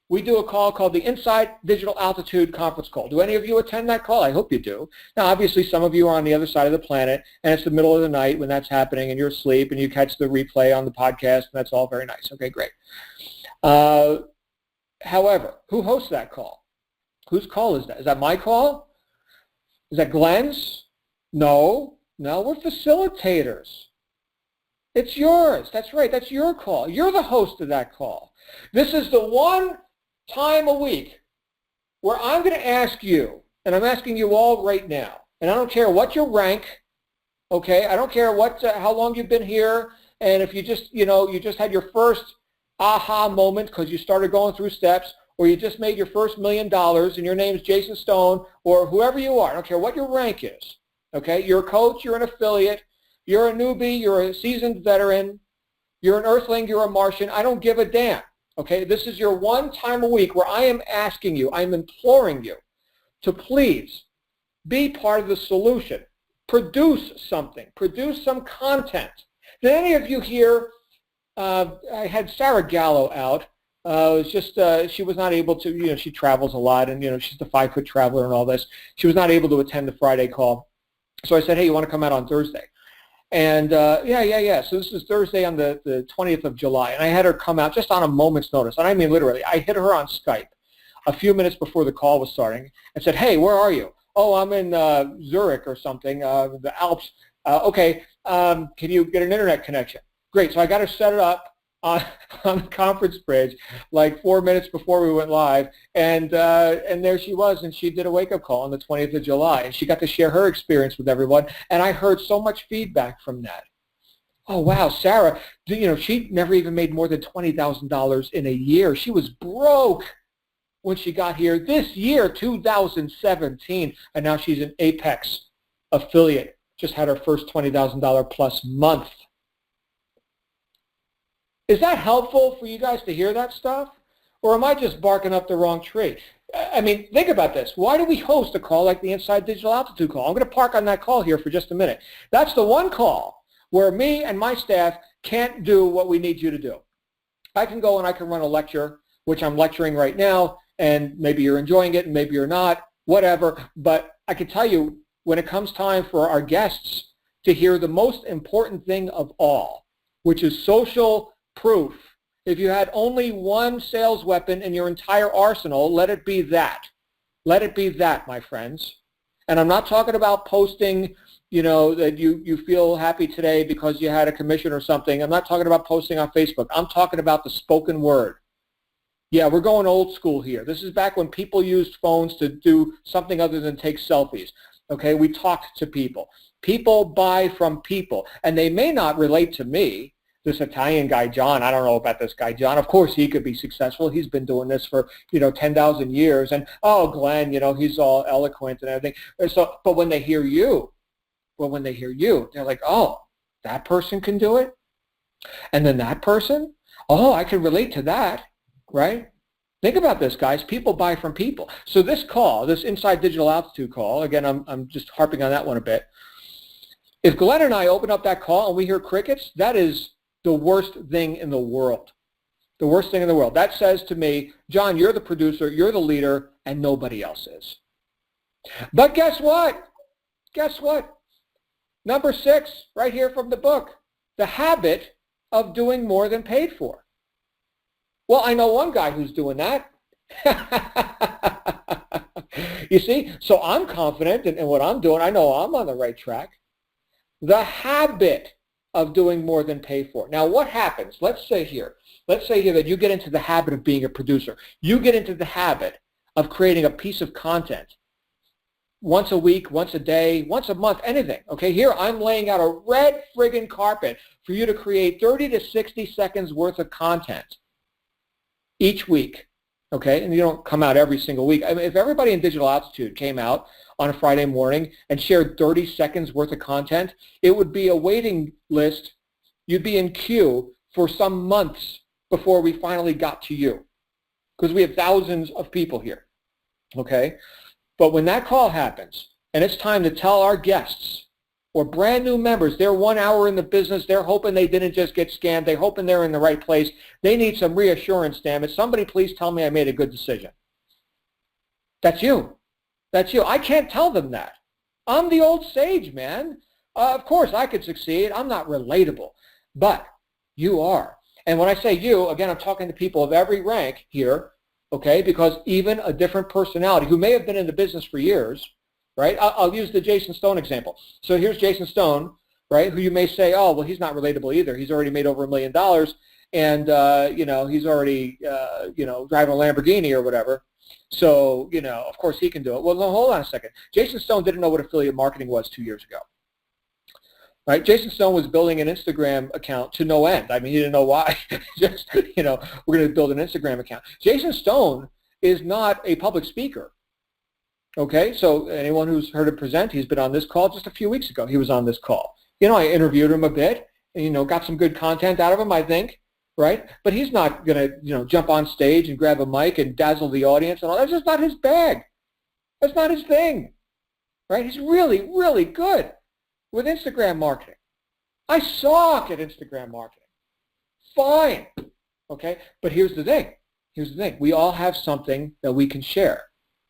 we do a call called the Inside Digital Altitude Conference Call. Do any of you attend that call? I hope you do. Now, obviously, some of you are on the other side of the planet, and it's the middle of the night when that's happening, and you're asleep, and you catch the replay on the podcast, and that's all very nice. Okay, great. However, who hosts that call? Whose call is that? Is that my call? Is that Glenn's? No, we're facilitators. It's yours. That's right. That's your call. You're the host of that call. This is the one time a week where I'm going to ask you, and I'm asking you all right now, and I don't care what your rank, okay? I don't care how long you've been here, and if you just had your first aha moment because you started going through steps, or you just made your first $1 million and your name's Jason Stone, or whoever you are. I don't care what your rank is, okay? You're a coach, you're an affiliate, you're a newbie, you're a seasoned veteran, you're an earthling, you're a Martian. I don't give a damn. Okay, this is your one time a week where I am asking you, I'm imploring you to please be part of the solution. Produce something. Produce some content. Did any of you hear, I had Sarah Gallo out. It was just, she was not able to, she travels a lot, and, she's the 5-foot traveler and all this. She was not able to attend the Friday call. So I said, hey, you want to come out on Thursday? And yeah. So this is Thursday on the 20th of July. And I had her come out just on a moment's notice. And I mean literally, I hit her on Skype a few minutes before the call was starting and said, hey, where are you? Oh, I'm in Zurich or something, the Alps. Okay, can you get an internet connection? Great. So I got her set it up on the conference bridge like 4 minutes before we went live, and there she was, and she did a wake-up call on the 20th of July, and she got to share her experience with everyone, and I heard so much feedback from that. Oh, wow, Sarah, she never even made more than $20,000 in a year. She was broke when she got here this year, 2017, and now she's an Apex affiliate, just had her first $20,000 plus month. Is that helpful for you guys to hear that stuff? Or am I just barking up the wrong tree? I mean, think about this. Why do we host a call like the Inside Digital Altitude call? I'm going to park on that call here for just a minute. That's the one call where me and my staff can't do what we need you to do. I can go and I can run a lecture, which I'm lecturing right now, and maybe you're enjoying it and maybe you're not, whatever. But I can tell you, when it comes time for our guests to hear the most important thing of all, which is social proof. If you had only one sales weapon in your entire arsenal, let it be that. Let it be that, my friends. And I'm not talking about posting, that you feel happy today because you had a commission or something. I'm not talking about posting on Facebook. I'm talking about the spoken word. Yeah, we're going old school here. This is back when people used phones to do something other than take selfies. Okay, we talk to people. People buy from people, and they may not relate to me. this Italian guy, John, I don't know about this guy, John. Of course, he could be successful. He's been doing this for, 10,000 years. And, oh, Glenn, he's all eloquent and everything. So, but when they hear you, they're like, oh, that person can do it? And then that person? Oh, I can relate to that, right? Think about this, guys. People buy from people. So this call, this Inside Digital Altitude call, again, I'm just harping on that one a bit. If Glenn and I open up that call and we hear crickets, that is the worst thing in the world. The worst thing in the world. That says to me, John, you're the producer, you're the leader, and nobody else is. But guess what? Guess what? Number 6, right here from the book, the habit of doing more than paid for. Well, I know one guy who's doing that. You see, so I'm confident in what I'm doing. I know I'm on the right track. The habit of doing more than pay for. Now, what happens? Let's say here that you get into the habit of being a producer. You get into the habit of creating a piece of content once a week, once a day, once a month, anything. Okay, here I'm laying out a red friggin' carpet for you to create 30 to 60 seconds worth of content each week. Okay, and you don't come out every single week. I mean, if everybody in Digital Altitude came out on a Friday morning and shared 30 seconds worth of content, it would be a waiting list. You'd be in queue for some months before we finally got to you, because we have thousands of people here. Okay, but when that call happens and it's time to tell our guests or brand new members, they're 1 hour in the business, they're hoping they didn't just get scammed, they're hoping they're in the right place, they need some reassurance, damn it. Somebody please tell me I made a good decision. That's you. That's you. I can't tell them that. I'm the old sage, man. Of course I could succeed. I'm not relatable, but you are. And when I say you, again, I'm talking to people of every rank here, okay, because even a different personality who may have been in the business for years, right? I'll use the Jason Stone example. So here's Jason Stone, right, who you may say, oh, well, he's not relatable either. He's already made over $1 million, and, he's already, driving a Lamborghini or whatever. So, of course he can do it. Well, no, hold on a second. Jason Stone didn't know what affiliate marketing was 2 years ago. Right? Jason Stone was building an Instagram account to no end. I mean, he didn't know why. Just, we're going to build an Instagram account. Jason Stone is not a public speaker. Okay, so anyone who's heard him present, he's been on this call just a few weeks ago. He was on this call. I interviewed him a bit and, got some good content out of him, I think, right? But he's not going to, jump on stage and grab a mic and dazzle the audience and all. That's just not his bag. That's not his thing, right? He's really, really good with Instagram marketing. I suck at Instagram marketing. Fine, okay? But here's the thing. We all have something that we can share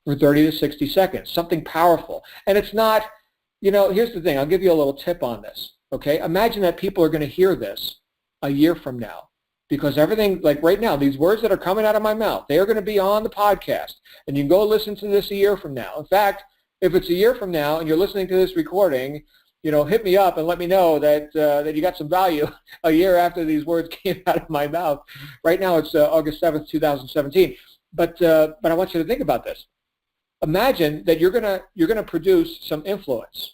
for 30 to 60 seconds, something powerful. And it's not, here's the thing. I'll give you a little tip on this, okay? Imagine that people are going to hear this a year from now, because everything, like right now, these words that are coming out of my mouth, they are going to be on the podcast, and you can go listen to this a year from now. In fact, if it's a year from now and you're listening to this recording, hit me up and let me know that you got some value a year after these words came out of my mouth. Right now it's August 7th, 2017. But I want you to think about this. Imagine that you're gonna produce some influence.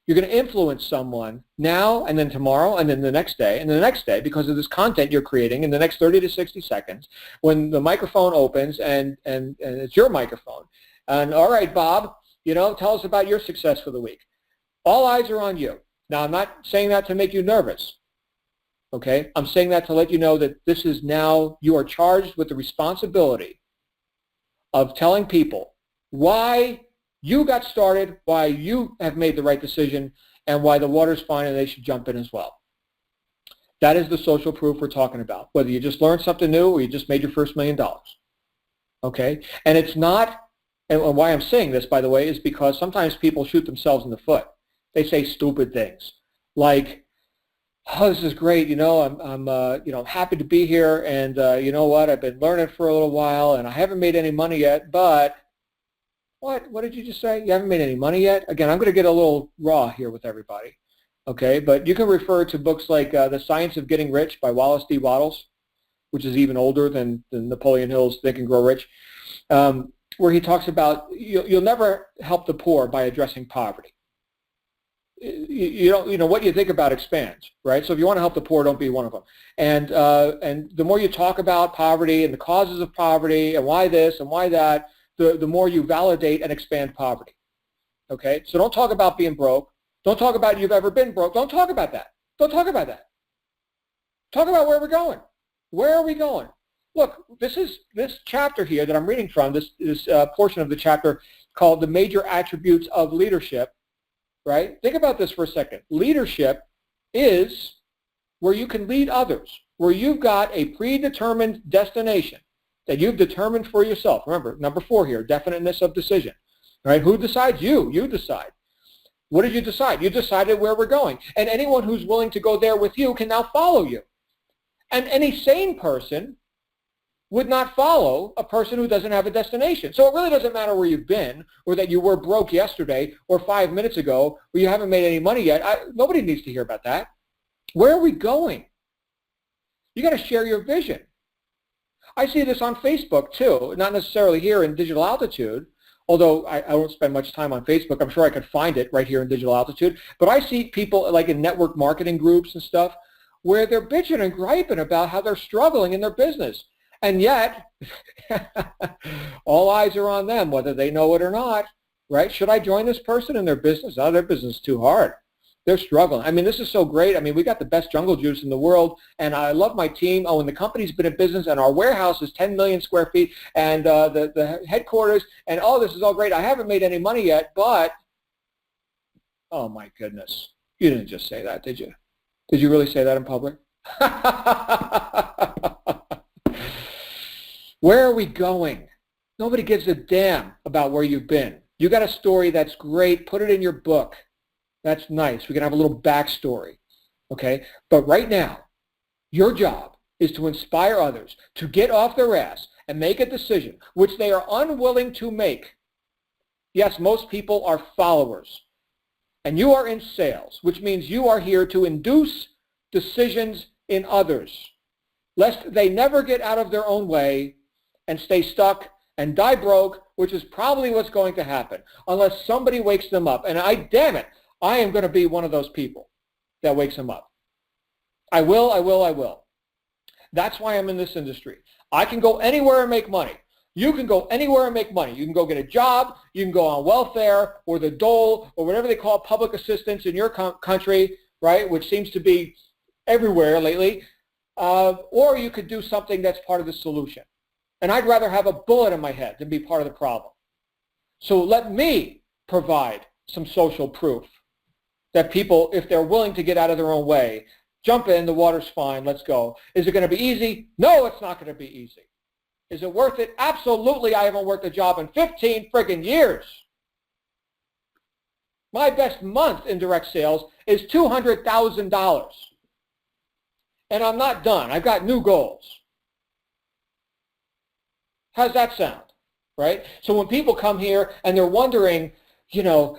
You're going to influence someone now and then tomorrow and then the next day and the next day because of this content you're creating in the next 30 to 60 seconds when the microphone opens and it's your microphone. And all right, Bob, tell us about your success for the week. All eyes are on you. Now, I'm not saying that to make you nervous, okay? I'm saying that to let you know that this is now, you are charged with the responsibility of telling people why you got started, why you have made the right decision, and why the water's fine and they should jump in as well. That is the social proof we're talking about, whether you just learned something new or you just made your first $1 million, okay? And it's not, and why I'm saying this, by the way, is because sometimes people shoot themselves in the foot. They say stupid things like, oh, this is great, I'm happy to be here, and you know what, I've been learning for a little while, and I haven't made any money yet, but what did you just say? You haven't made any money yet? Again, I'm going to get a little raw here with everybody, okay? But you can refer to books like The Science of Getting Rich by Wallace D. Wattles, which is even older than Napoleon Hill's Think and Grow Rich, where he talks about you'll never help the poor by addressing poverty. what you think about expands, right? So if you want to help the poor, don't be one of them. And the more you talk about poverty and the causes of poverty and why this and why that, the more you validate and expand poverty. Okay? So don't talk about being broke. Don't talk about you've ever been broke. Don't talk about that. Don't talk about that. Talk about where we're going. Where are we going? Look, this chapter here that I'm reading from, this portion of the chapter called The Major Attributes of Leadership, right? Think about this for a second. Leadership is where you can lead others, where you've got a predetermined destination that you've determined for yourself. Remember, number 4 here, definiteness of decision, right? Who decides? You. You decide. What did you decide? You decided where we're going. And anyone who's willing to go there with you can now follow you. And any sane person would not follow a person who doesn't have a destination. So it really doesn't matter where you've been, or that you were broke yesterday or 5 minutes ago, or you haven't made any money yet. Nobody needs to hear about that. Where are we going? You got to share your vision. I see this on Facebook too, not necessarily here in Digital Altitude, although I don't spend much time on Facebook. I'm sure I could find it right here in Digital Altitude. But I see people like in network marketing groups and stuff where they're bitching and griping about how they're struggling in their business. And yet, all eyes are on them, whether they know it or not, right? Should I join this person in their business? Oh, their business is too hard. They're struggling. I mean, this is so great. I mean, we got the best jungle juice in the world, and I love my team. Oh, and the company's been in business, and our warehouse is 10 million square feet, and the headquarters, and oh, this is all great. I haven't made any money yet, but, oh my goodness. You didn't just say that, did you? Did you really say that in public? Where are we going? Nobody gives a damn about where you've been. You got a story that's great. Put it in your book. That's nice. We can have a little backstory. Okay? But right now, your job is to inspire others to get off their ass and make a decision, which they are unwilling to make. Yes, most people are followers. And you are in sales, which means you are here to induce decisions in others, lest they never get out of their own way and stay stuck and die broke, which is probably what's going to happen, unless somebody wakes them up. And damn it, I am going to be one of those people that wakes them up. I will. That's why I'm in this industry. I can go anywhere and make money. You can go anywhere and make money. You can go get a job. You can go on welfare or the dole or whatever they call public assistance in your country, right, which seems to be everywhere lately. Or you could do something that's part of the solution. And I'd rather have a bullet in my head than be part of the problem. So let me provide some social proof that people, if they're willing to get out of their own way, jump in, the water's fine, let's go. Is it going to be easy? No, it's not going to be easy. Is it worth it? Absolutely. I haven't worked a job in 15 friggin' years. My best month in direct sales is $200,000. And I'm not done. I've got new goals. How's that sound, right? So when people come here and they're wondering, can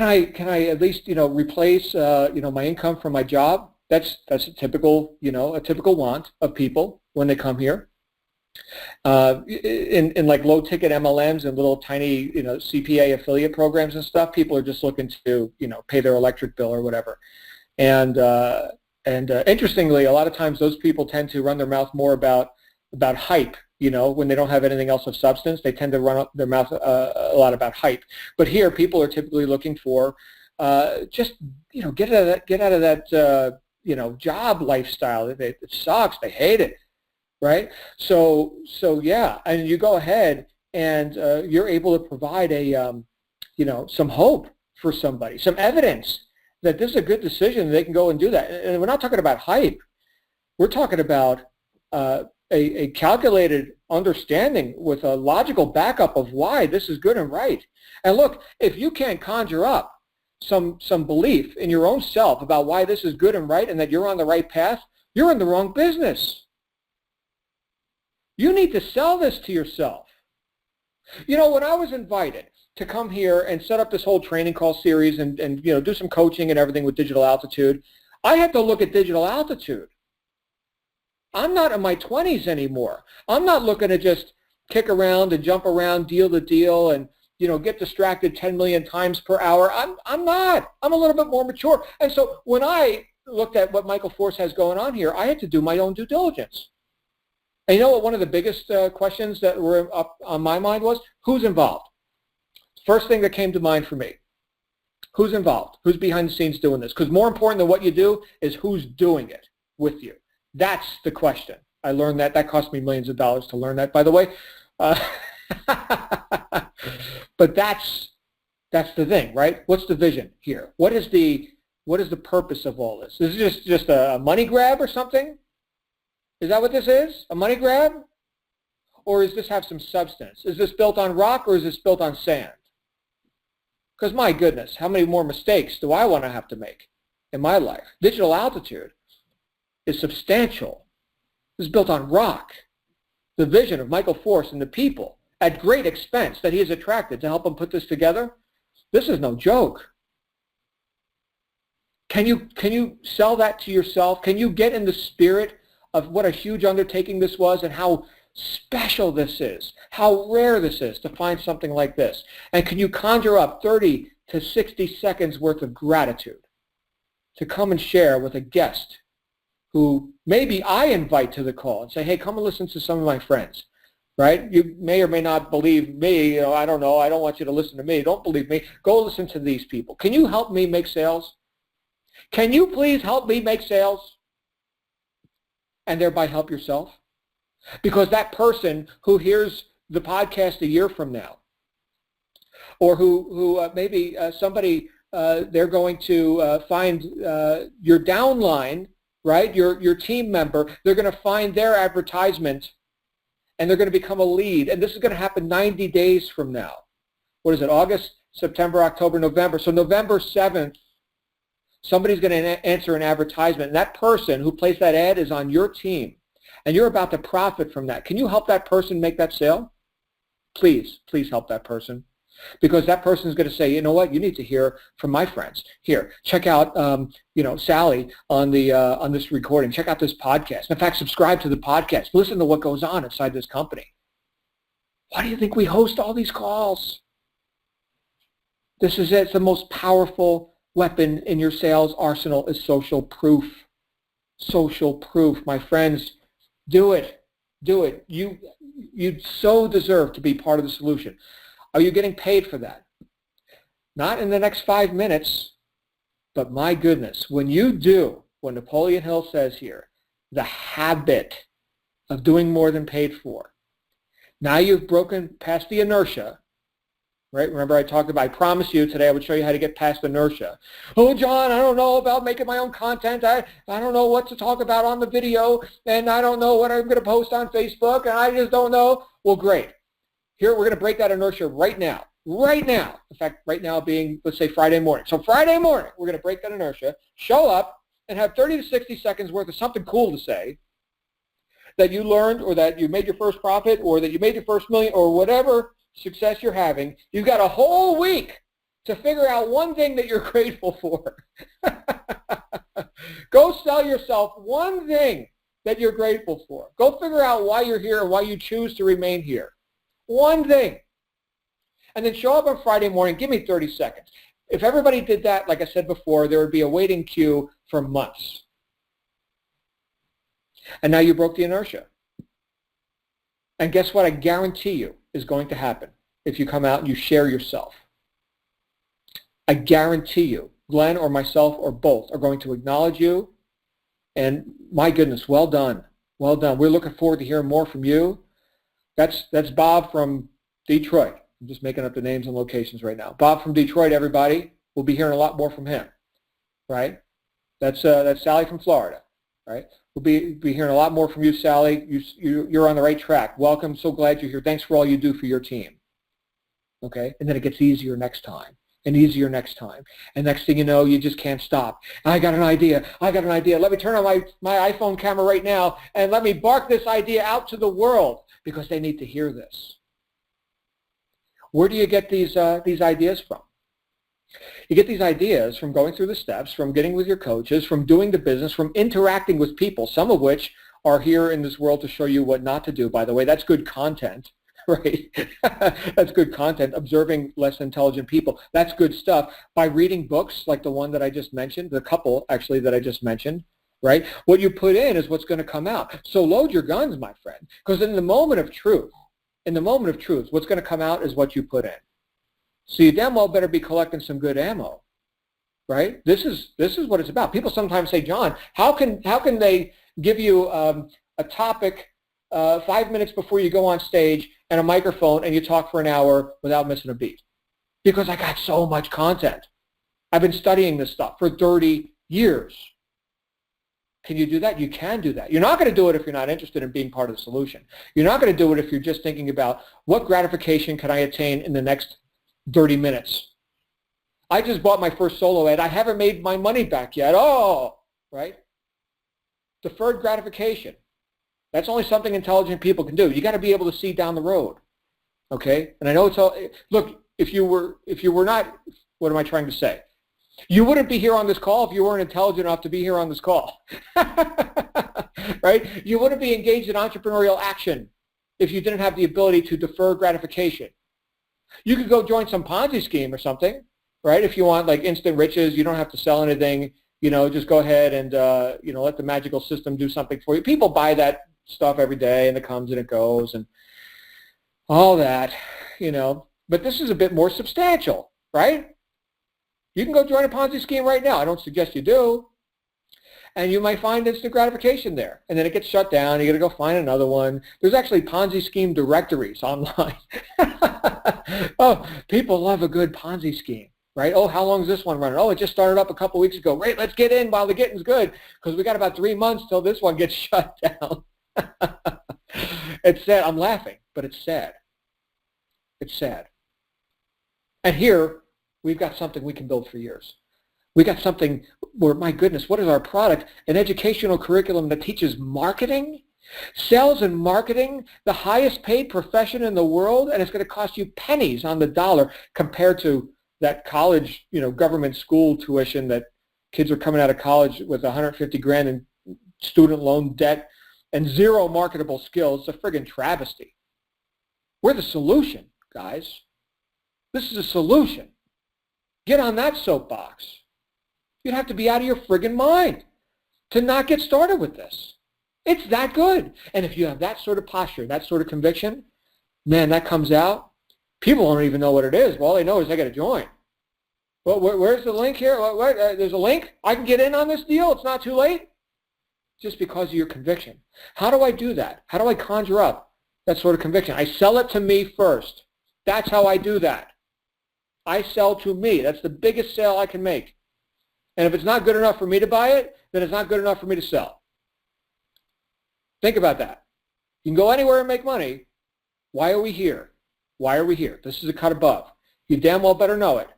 I at least, replace, my income from my job? That's a typical want of people when they come here. In like low ticket MLMs and little tiny, CPA affiliate programs and stuff, people are just looking to, pay their electric bill or whatever. And interestingly, a lot of times those people tend to run their mouth more about hype. When they don't have anything else of substance, they tend to run their mouth a lot about hype. But here, people are typically looking for just, get out of that, job lifestyle. It sucks. They hate it, right? So yeah, and you go ahead and you're able to provide some hope for somebody, some evidence that this is a good decision. They can go and do that. And we're not talking about hype. We're talking about a calculated understanding with a logical backup of why this is good and right. And look, if you can't conjure up some belief in your own self about why this is good and right and that you're on the right path, you're in the wrong business. You need to sell this to yourself. When I was invited to come here and set up this whole training call series and do some coaching and everything with Digital Altitude, I had to look at Digital Altitude. I'm not in my 20s anymore. I'm not looking to just kick around and jump around deal to deal and, get distracted 10 million times per hour. I'm not. I'm a little bit more mature. And so when I looked at what Michael Force has going on here, I had to do my own due diligence. And you know what one of the biggest questions that were up on my mind was? Who's involved? First thing that came to mind for me. Who's involved? Who's behind the scenes doing this? Because more important than what you do is who's doing it with you. That's the question. I learned that. That cost me millions of dollars to learn that, by the way. But that's the thing, right? What's the vision here? What is the purpose of all this? Is this just a money grab or something? Is that what this is? A money grab? Or does this have some substance? Is this built on rock or is this built on sand? Because my goodness, how many more mistakes do I want to have to make in my life? Digital altitude is substantial. It's built on rock. The vision of Michael Force and the people at great expense that he has attracted to help him put this together, this is no joke. Can you sell that to yourself? Can you get in the spirit of what a huge undertaking this was and how special this is, how rare this is to find something like this? And can you conjure up 30 to 60 seconds worth of gratitude to come and share with a guest who maybe I invite to the call and say, hey, come and listen to some of my friends, right? You may or may not believe me. I don't know. I don't want you to listen to me. Don't believe me. Go listen to these people. Can you help me make sales? Can you please help me make sales? And thereby help yourself? Because that person who hears the podcast a year from now, or who maybe somebody, they're going to find your downline, right, your team member, they're going to find their advertisement and they're going to become a lead. And this is going to happen 90 days from now. What is it, August, September, October, November? So November 7th, somebody's going to answer an advertisement. And that person who placed that ad is on your team. And you're about to profit from that. Can you help that person make that sale? Please help that person. Because that person is going to say, you know what, you need to hear from my friends. Here, check out, Sally on this recording. Check out this podcast. In fact, subscribe to the podcast. Listen to what goes on inside this company. Why do you think we host all these calls? This is it. It's the most powerful weapon in your sales arsenal is social proof. Social proof, my friends. Do it. Do it. You so deserve to be part of the solution. Are you getting paid for that? Not in the next 5 minutes, but my goodness, when you do what Napoleon Hill says here, the habit of doing more than paid for, now you've broken past the inertia, right? Remember I talked about, I promised you today I would show you how to get past inertia. Oh, John, I don't know about making my own content. I don't know what to talk about on the video, and I don't know what I'm going to post on Facebook, and I just don't know. Well, great. Here, we're going to break that inertia right now. Right now. In fact, right now being, let's say, Friday morning. So Friday morning, we're going to break that inertia, show up, and have 30 to 60 seconds worth of something cool to say that you learned, or that you made your first profit, or that you made your first million, or whatever success you're having. You've got a whole week to figure out one thing that you're grateful for. Go sell yourself one thing that you're grateful for. Go figure out why you're here and why you choose to remain here. One thing. And then show up on Friday morning. Give me 30 seconds. If everybody did that, like I said before, there would be a waiting queue for months. And now you broke the inertia. And guess what? I guarantee you is going to happen if you come out and you share yourself. I guarantee you, Glenn or myself or both are going to acknowledge you. And my goodness, well done. Well done. We're looking forward to hearing more from you. That's Bob from Detroit. I'm just making up the names and locations right now. Bob from Detroit, everybody. We'll be hearing a lot more from him, right? That's Sally from Florida, right? We'll be hearing a lot more from you, Sally. You're on the right track. Welcome. So glad you're here. Thanks for all you do for your team. Okay? And then it gets easier next time. And easier next time. And next thing you know, you just can't stop. I got an idea. Let me turn on my iPhone camera right now and let me bark this idea out to the world because they need to hear this. Where do you get these ideas from? You get these ideas from going through the steps, from getting with your coaches, from doing the business, from interacting with people, some of which are here in this world to show you what not to do, by the way. That's good content. right? That's good content. Observing less intelligent people. That's good stuff. By reading books like the one that I just mentioned, the couple actually that I just mentioned, right? What you put in is what's going to come out. So load your guns, my friend, because in the moment of truth, what's going to come out is what you put in. So you damn well better be collecting some good ammo, right? This is what it's about. People sometimes say, John, how can they give you a topic 5 minutes before you go on stage and a microphone and you talk for an hour without missing a beat? Because I got so much content. I've been studying this stuff for 30 years. Can you do that? You can do that. You're not going to do it if you're not interested in being part of the solution. You're not going to do it if you're just thinking about what gratification can I attain in the next 30 minutes. I just bought my first solo ad. I haven't made my money back yet. Oh, right? Deferred gratification. That's only something intelligent people can do. You got to be able to see down the road. Okay? And I know it's all, look, if you were not, what am I trying to say? You wouldn't be here on this call if you weren't intelligent enough to be here on this call. Right? You wouldn't be engaged in entrepreneurial action if you didn't have the ability to defer gratification. You could go join some Ponzi scheme or something, right? If you want like instant riches, you don't have to sell anything, just go ahead and, let the magical system do something for you. People buy that stuff every day and it comes and it goes and all that, But this is a bit more substantial, right? You can go join a Ponzi scheme right now. I don't suggest you do. And you might find instant gratification there. And then it gets shut down. You got to go find another one. There's actually Ponzi scheme directories online. Oh, people love a good Ponzi scheme, right? Oh, how long is this one running? Oh, it just started up a couple weeks ago. Great, let's get in while the getting's good because we got about 3 months till this one gets shut down. It's sad. I'm laughing, but it's sad. It's sad. And here, we've got something we can build for years. We got something where, my goodness, what is our product? An educational curriculum that teaches marketing, sales and marketing, the highest paid profession in the world, and it's going to cost you pennies on the dollar compared to that college, government school tuition that kids are coming out of college with 150 grand in student loan debt and zero marketable skills. It's a friggin' travesty. We're the solution, guys. This is a solution. Get on that soapbox. You'd have to be out of your friggin' mind to not get started with this. It's that good. And if you have that sort of posture, that sort of conviction, man, that comes out. People don't even know what it is. Well, all they know is they got to join. Well, where's the link here? There's a link? I can get in on this deal? It's not too late? Just because of your conviction. How do I do that? How do I conjure up that sort of conviction? I sell it to me first. That's how I do that. I sell to me. That's the biggest sale I can make. And if it's not good enough for me to buy it, then it's not good enough for me to sell. Think about that. You can go anywhere and make money. Why are we here? Why are we here? This is a cut above. You damn well better know it.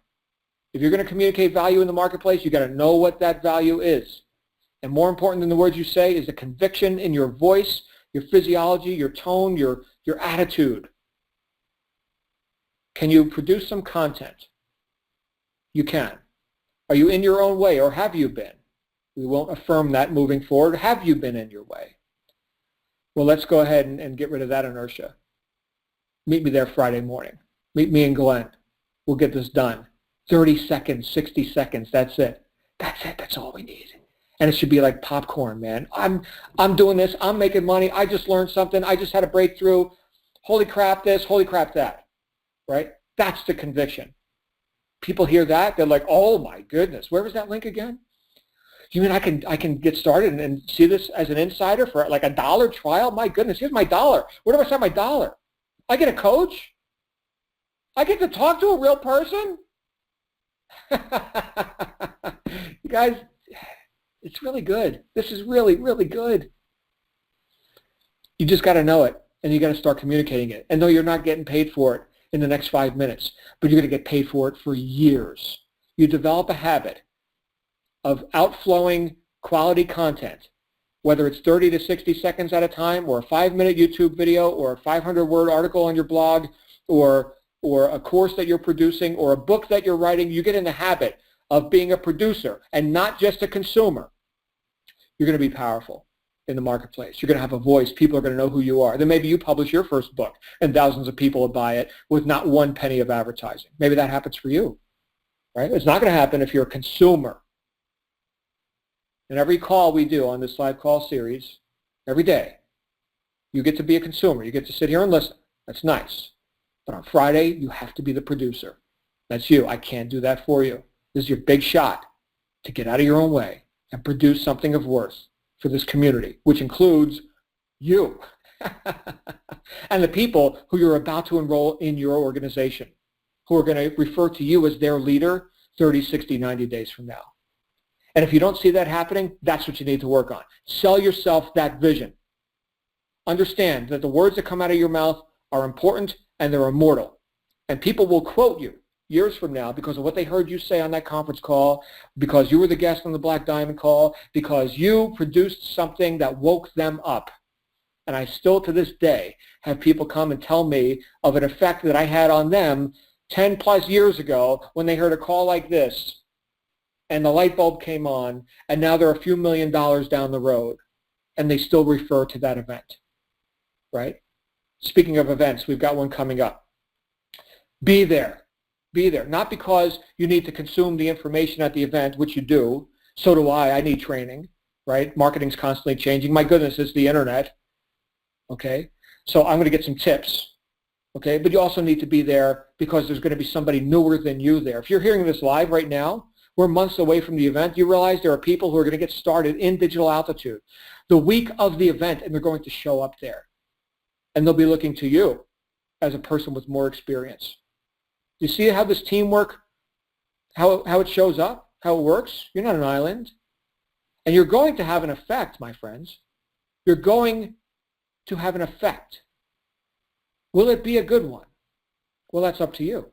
If you're going to communicate value in the marketplace, you got to know what that value is. And more important than the words you say is the conviction in your voice, your physiology, your tone, your attitude. Can you produce some content? You can. Are you in your own way, or have you been? We won't affirm that moving forward. Have you been in your way? Well, let's go ahead and get rid of that inertia. Meet me there Friday morning. Meet me and Glenn. We'll get this done. 30 seconds, 60 seconds, that's it. That's it, that's all we need. And it should be like popcorn, man. I'm doing this, I'm making money, I just learned something, I just had a breakthrough. Holy crap this, holy crap that. Right? That's the conviction. People hear that, they're like, oh my goodness, where was that link again? You mean I can get started and see this as an insider for like $1 trial? My goodness, here's my $1. Where do I send my $1? I get a coach? I get to talk to a real person? You guys, it's really good. This is really, really good. You just got to know it, and you got to start communicating it. And no, you're not getting paid for it in the next 5 minutes, but you're going to get paid for it for years. You develop a habit of outflowing quality content, whether it's 30 to 60 seconds at a time, or a 5-minute YouTube video, or a 500-word article on your blog, or a course that you're producing, or a book that you're writing. You get in the habit of being a producer and not just a consumer. You're going to be powerful. in the marketplace. You're going to have a voice. People are going to know who you are. Then maybe you publish your first book and thousands of people will buy it with not one penny of advertising. Maybe that happens for you, right? It's not going to happen if you're a consumer. And every call we do on this live call series, every day, you get to be a consumer. You get to sit here and listen. That's nice. But on Friday, you have to be the producer. That's you. I can't do that for you. This is your big shot to get out of your own way and produce something of worth for this community, which includes you and the people who you're about to enroll in your organization, who are going to refer to you as their leader 30, 60, 90 days from now. And if you don't see that happening, that's what you need to work on. Sell yourself that vision. Understand that the words that come out of your mouth are important and they're immortal. And people will quote you years from now because of what they heard you say on that conference call, because you were the guest on the Black Diamond call, because you produced something that woke them up. And I still to this day have people come and tell me of an effect that I had on them 10 plus years ago when they heard a call like this and the light bulb came on and now they're a few $1 million down the road and they still refer to that event, right? Speaking of events, we've got one coming up. Be there. Be there. Not because you need to consume the information at the event, which you do. So do I. I need training, right? Marketing's constantly changing. My goodness, it's the internet, okay? So I'm going to get some tips, okay? But you also need to be there because there's going to be somebody newer than you there. If you're hearing this live right now, we're months away from the event. You realize there are people who are going to get started in Digital Altitude the week of the event, and they're going to show up there. And they'll be looking to you as a person with more experience. You see how this teamwork, how it shows up, how it works? You're not an island. And you're going to have an effect, my friends. You're going to have an effect. Will it be a good one? Well, that's up to you.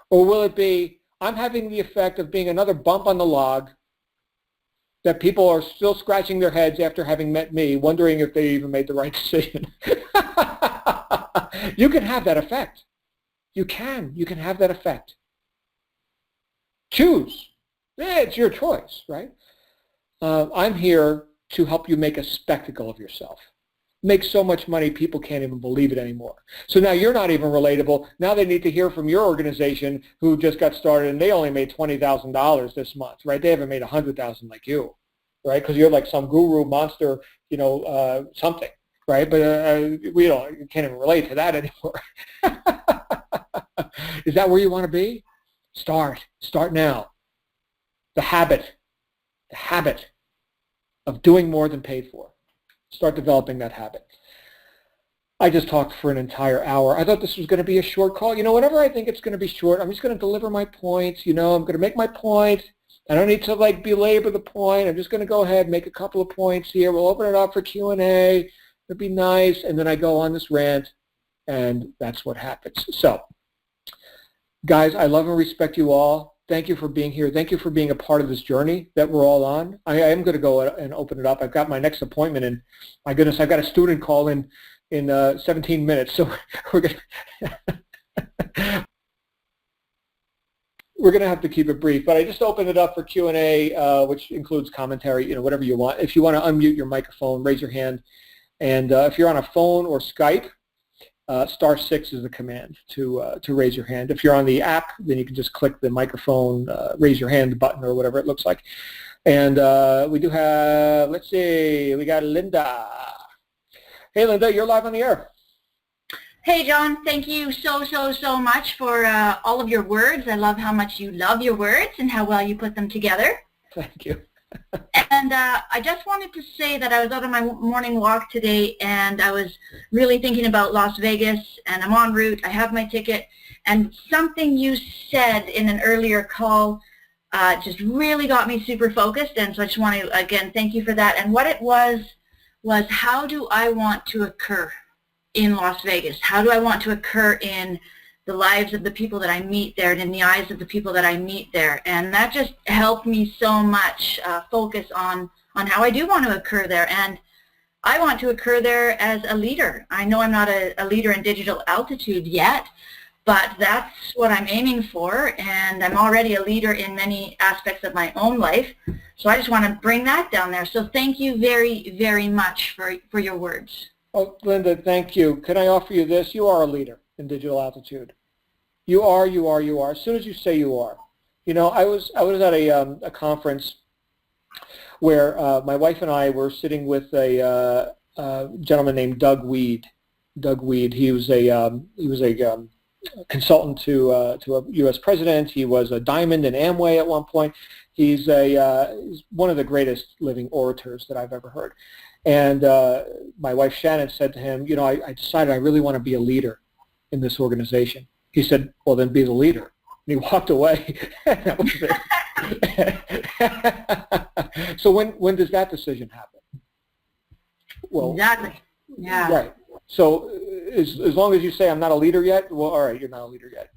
Or will it be, I'm having the effect of being another bump on the log that people are still scratching their heads after having met me, wondering if they even made the right decision. You can have that effect. You can have that effect. Choose. It's your choice, right? I'm here to help you make a spectacle of yourself. Make so much money people can't even believe it anymore. So now you're not even relatable. Now they need to hear from your organization who just got started and they only made $20,000 this month, right? They haven't made $100,000 like you, right? Because you're like some guru monster, something, right? But you can't even relate to that anymore. Is that where you want to be? Start now. The habit of doing more than paid for. Start developing that habit. I just talked for an entire hour. I thought this was going to be a short call. Whenever I think it's going to be short, I'm just going to deliver my points. I'm going to make my point. I don't need to belabor the point. I'm just going to go ahead and make a couple of points here. We'll open it up for Q&A. It'd be nice. And then I go on this rant, and that's what happens. So, guys, I love and respect you all. Thank you for being here. Thank you for being a part of this journey that we're all on. I am going to go and open it up. I've got my next appointment, and my goodness, I've got a student call in 17 minutes. So we're going to have to keep it brief. But I just opened it up for Q&A, which includes commentary, whatever you want. If you want to unmute your microphone, raise your hand. And if you're on a phone or Skype, *6 is the command to raise your hand. If you're on the app, then you can just click the microphone, raise your hand button or whatever it looks like. And we do have, let's see, we got Linda. Hey, Linda, you're live on the air. Hey, John, thank you so much for all of your words. I love how much you love your words and how well you put them together. Thank you. And I just wanted to say that I was out on my morning walk today and I was really thinking about Las Vegas, and I'm en route. I have my ticket, and something you said in an earlier call just really got me super focused, and so I just want to, again, thank you for that. And what it was how do I want to occur in Las Vegas? How do I want to occur in the lives of the people that I meet there and in the eyes of the people that I meet there? And that just helped me so much focus on how I do want to occur there. And I want to occur there as a leader. I know I'm not a leader in Digital Altitude yet, but that's what I'm aiming for, and I'm already a leader in many aspects of my own life. So I just want to bring that down there. So thank you very, very much for your words. Oh, Linda, thank you. Can I offer you this? You are a leader in digital altitude. You are. As soon as you say you are. You know, I was at a conference where my wife and I were sitting with a gentleman named Doug Weed. Doug Weed. He was a consultant to a U.S. president. He was a diamond in Amway at one point. He's one of the greatest living orators that I've ever heard. And my wife Shannon said to him, you know, I decided I really want to be a leader in this organization. He said, well, then be the leader. And he walked away. That was it. So when does that decision happen? Well, exactly. Yeah. Right. So as long as you say I'm not a leader yet, well, all right, you're not a leader yet.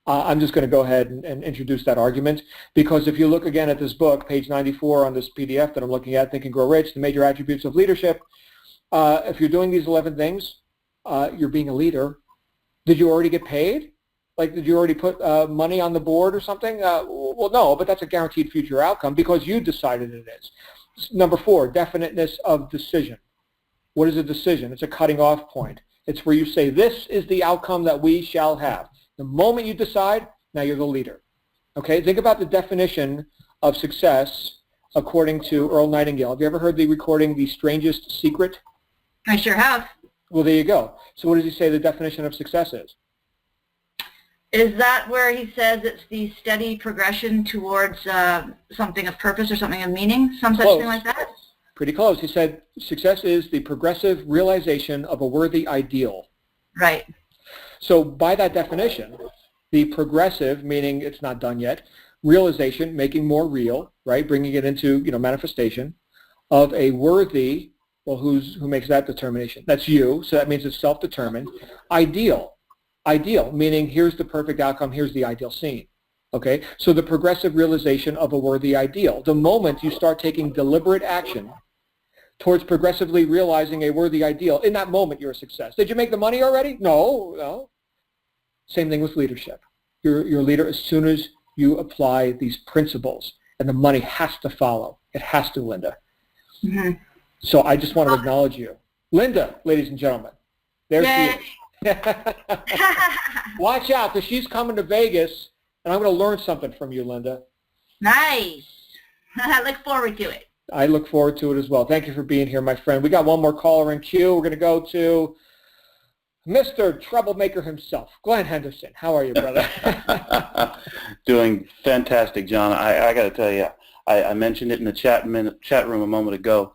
I'm just going to go ahead and introduce that argument, because if you look again at this book, page 94 on this PDF that I'm looking at, Think and Grow Rich, the major attributes of leadership, if you're doing these 11 things, you're being a leader. Did you already get paid? Like, did you already put money on the board or something? Well, no, but that's a guaranteed future outcome because you decided it is. Number 4, definiteness of decision. What is a decision? It's a cutting off point. It's where you say, this is the outcome that we shall have. The moment you decide, now you're the leader. Okay, think about the definition of success according to Earl Nightingale. Have you ever heard the recording, The Strangest Secret? I sure have. Well, there you go. So what does he say the definition of success is? Is that where he says it's the steady progression towards something of purpose or something of meaning, some such thing like that? Pretty close. He said success is the progressive realization of a worthy ideal. Right. So by that definition, the progressive, meaning it's not done yet, realization, making more real, right, bringing it into, you know, manifestation, of a worthy, well, who makes that determination? That's you, so that means it's self-determined. Ideal, meaning here's the perfect outcome, here's the ideal scene. Okay, so the progressive realization of a worthy ideal. The moment you start taking deliberate action towards progressively realizing a worthy ideal, in that moment you're a success. Did you make the money already? No. Same thing with leadership. You're a leader as soon as you apply these principles, and the money has to follow. It has to, Linda. Mm-hmm. So I just want to acknowledge you. Linda, ladies and gentlemen, there she is. Watch out, because she's coming to Vegas, and I'm going to learn something from you, Linda. Nice. I look forward to it. I look forward to it as well. Thank you for being here, my friend. We got one more caller in queue. We're going to go to Mr. Troublemaker himself, Glenn Henderson. How are you, brother? Doing fantastic, John. I got to tell you, I mentioned it in the chat room a moment ago.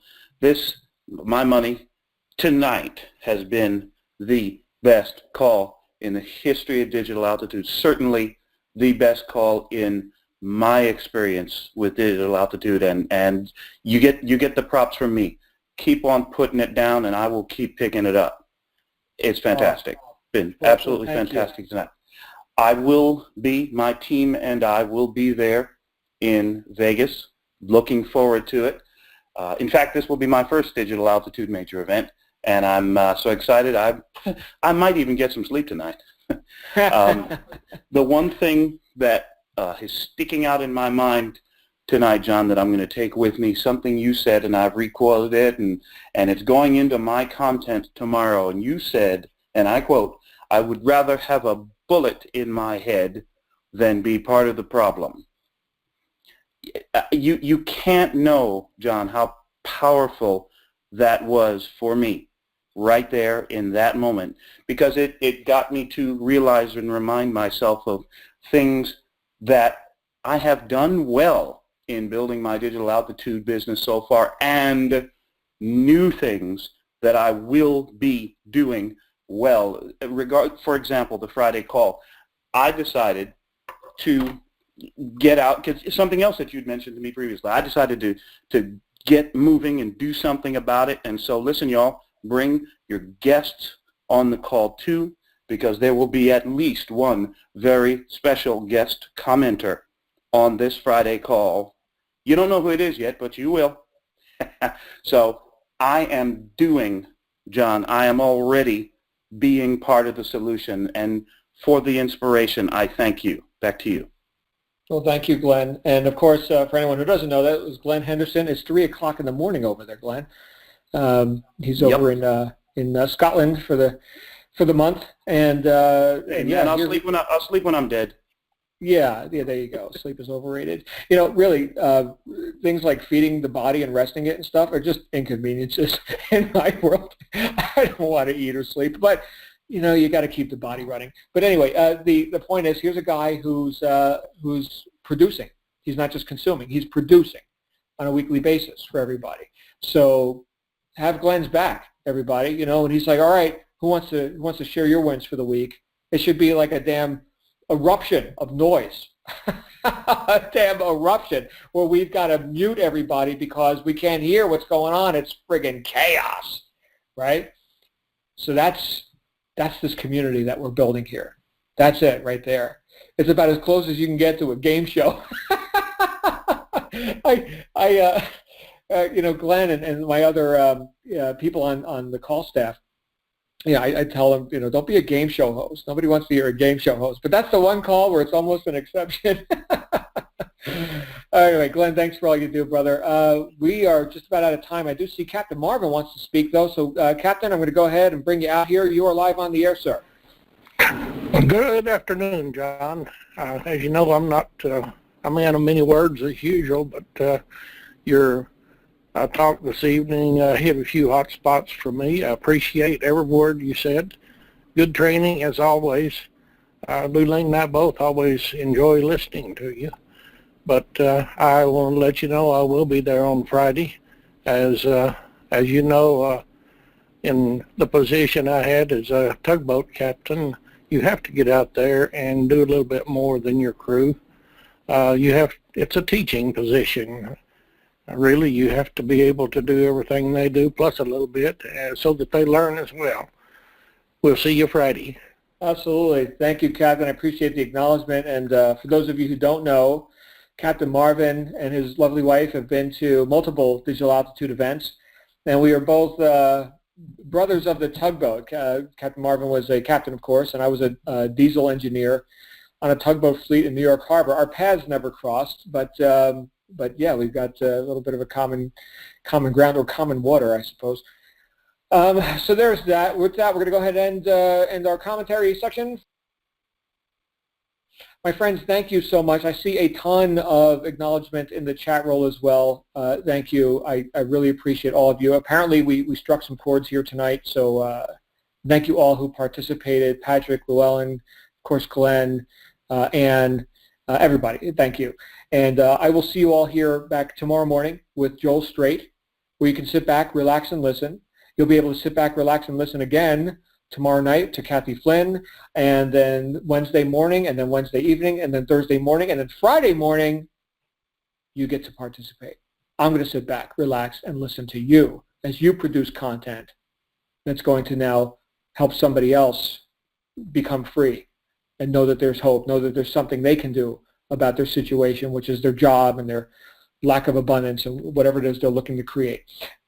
My money tonight has been the best call in the history of digital altitude. Certainly the best call in my experience with digital altitude, and you get the props from me. Keep on putting it down, and I will keep picking it up. It's fantastic. Been absolutely fantastic tonight. I will be, my team and I will be there in Vegas. Looking forward to it. In fact, this will be my first digital altitude major event, and I'm so excited. I might even get some sleep tonight. The one thing that is sticking out in my mind tonight, John, that I'm going to take with me, something you said, and I've requoted it, and it's going into my content tomorrow. And you said, and I quote, "I would rather have a bullet in my head than be part of the problem." You can't know, John, how powerful that was for me right there in that moment, because it got me to realize and remind myself of things that I have done well in building my digital altitude business so far, and new things that I will be doing well. For example, the Friday call. I decided to get out, because something else that you'd mentioned to me previously, I decided to get moving and do something about it. And so listen, y'all, bring your guests on the call too, because there will be at least one very special guest commenter on this Friday call. You don't know who it is yet, but you will. So I am doing, John, I am already being part of the solution. And for the inspiration. I thank you. Back to you. Well, thank you, Glenn. And of course, for anyone who doesn't know, that was Glenn Henderson. It's 3 o'clock in the morning over there, Glenn. He's over in Scotland for the month, and yeah, I'll sleep when I'm dead. Yeah, there you go. Sleep is overrated. You know, really, things like feeding the body and resting it and stuff are just inconveniences in my world. I don't want to eat or sleep, but you know, you got to keep the body running. But anyway, the point is, here's a guy who's producing. He's not just consuming; he's producing on a weekly basis for everybody. So have Glenn's back, everybody. You know, and he's like, all right, who wants to share your wins for the week? It should be like a damn eruption of noise. A damn eruption where we've got to mute everybody because we can't hear what's going on. It's friggin' chaos, right? So that's this community that we're building here. That's it right there. It's about as close as you can get to a game show. You know, Glenn and my other people on the call staff, yeah, I tell them, you know, don't be a game show host. Nobody wants to hear a game show host. But that's the one call where it's almost an exception. Anyway, Glenn, thanks for all you do, brother. We are just about out of time. I do see Captain Marvin wants to speak, though. So, Captain, I'm going to go ahead and bring you out here. You are live on the air, sir. Good afternoon, John. As you know, I'm not a man of many words as usual, but your talk this evening hit a few hot spots for me. I appreciate every word you said. Good training, as always. Lulene and I both always enjoy listening to you. But I want to let you know I will be there on Friday. As you know, in the position I had as a tugboat captain, you have to get out there and do a little bit more than your crew. It's a teaching position. Really, you have to be able to do everything they do, plus a little bit, so that they learn as well. We'll see you Friday. Absolutely. Thank you, Captain. I appreciate the acknowledgement. And for those of you who don't know, Captain Marvin and his lovely wife have been to multiple digital altitude events, and we are both brothers of the tugboat. Captain Marvin was a captain, of course, and I was a diesel engineer on a tugboat fleet in New York Harbor. Our paths never crossed, but yeah, we've got a little bit of a common ground, or common water, I suppose. So there's that. With that, we're going to go ahead and end our commentary section. My friends, thank you so much. I see a ton of acknowledgement in the chat roll as well. Thank you. I really appreciate all of you. Apparently, we struck some chords here tonight, so thank you all who participated. Patrick, Llewellyn, of course, Glenn, and everybody. Thank you. And I will see you all here back tomorrow morning with Joel Strait, where you can sit back, relax, and listen. You'll be able to sit back, relax, and listen again tomorrow night to Kathy Flynn, and then Wednesday morning, and then Wednesday evening, and then Thursday morning, and then Friday morning, you get to participate. I'm going to sit back, relax, and listen to you as you produce content that's going to now help somebody else become free and know that there's hope, know that there's something they can do about their situation, which is their job and their lack of abundance and whatever it is they're looking to create.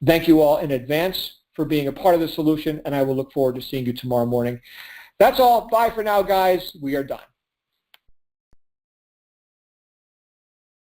Thank you all in advance for being a part of the solution, and I will look forward to seeing you tomorrow morning. That's all. Bye for now, guys. We are done.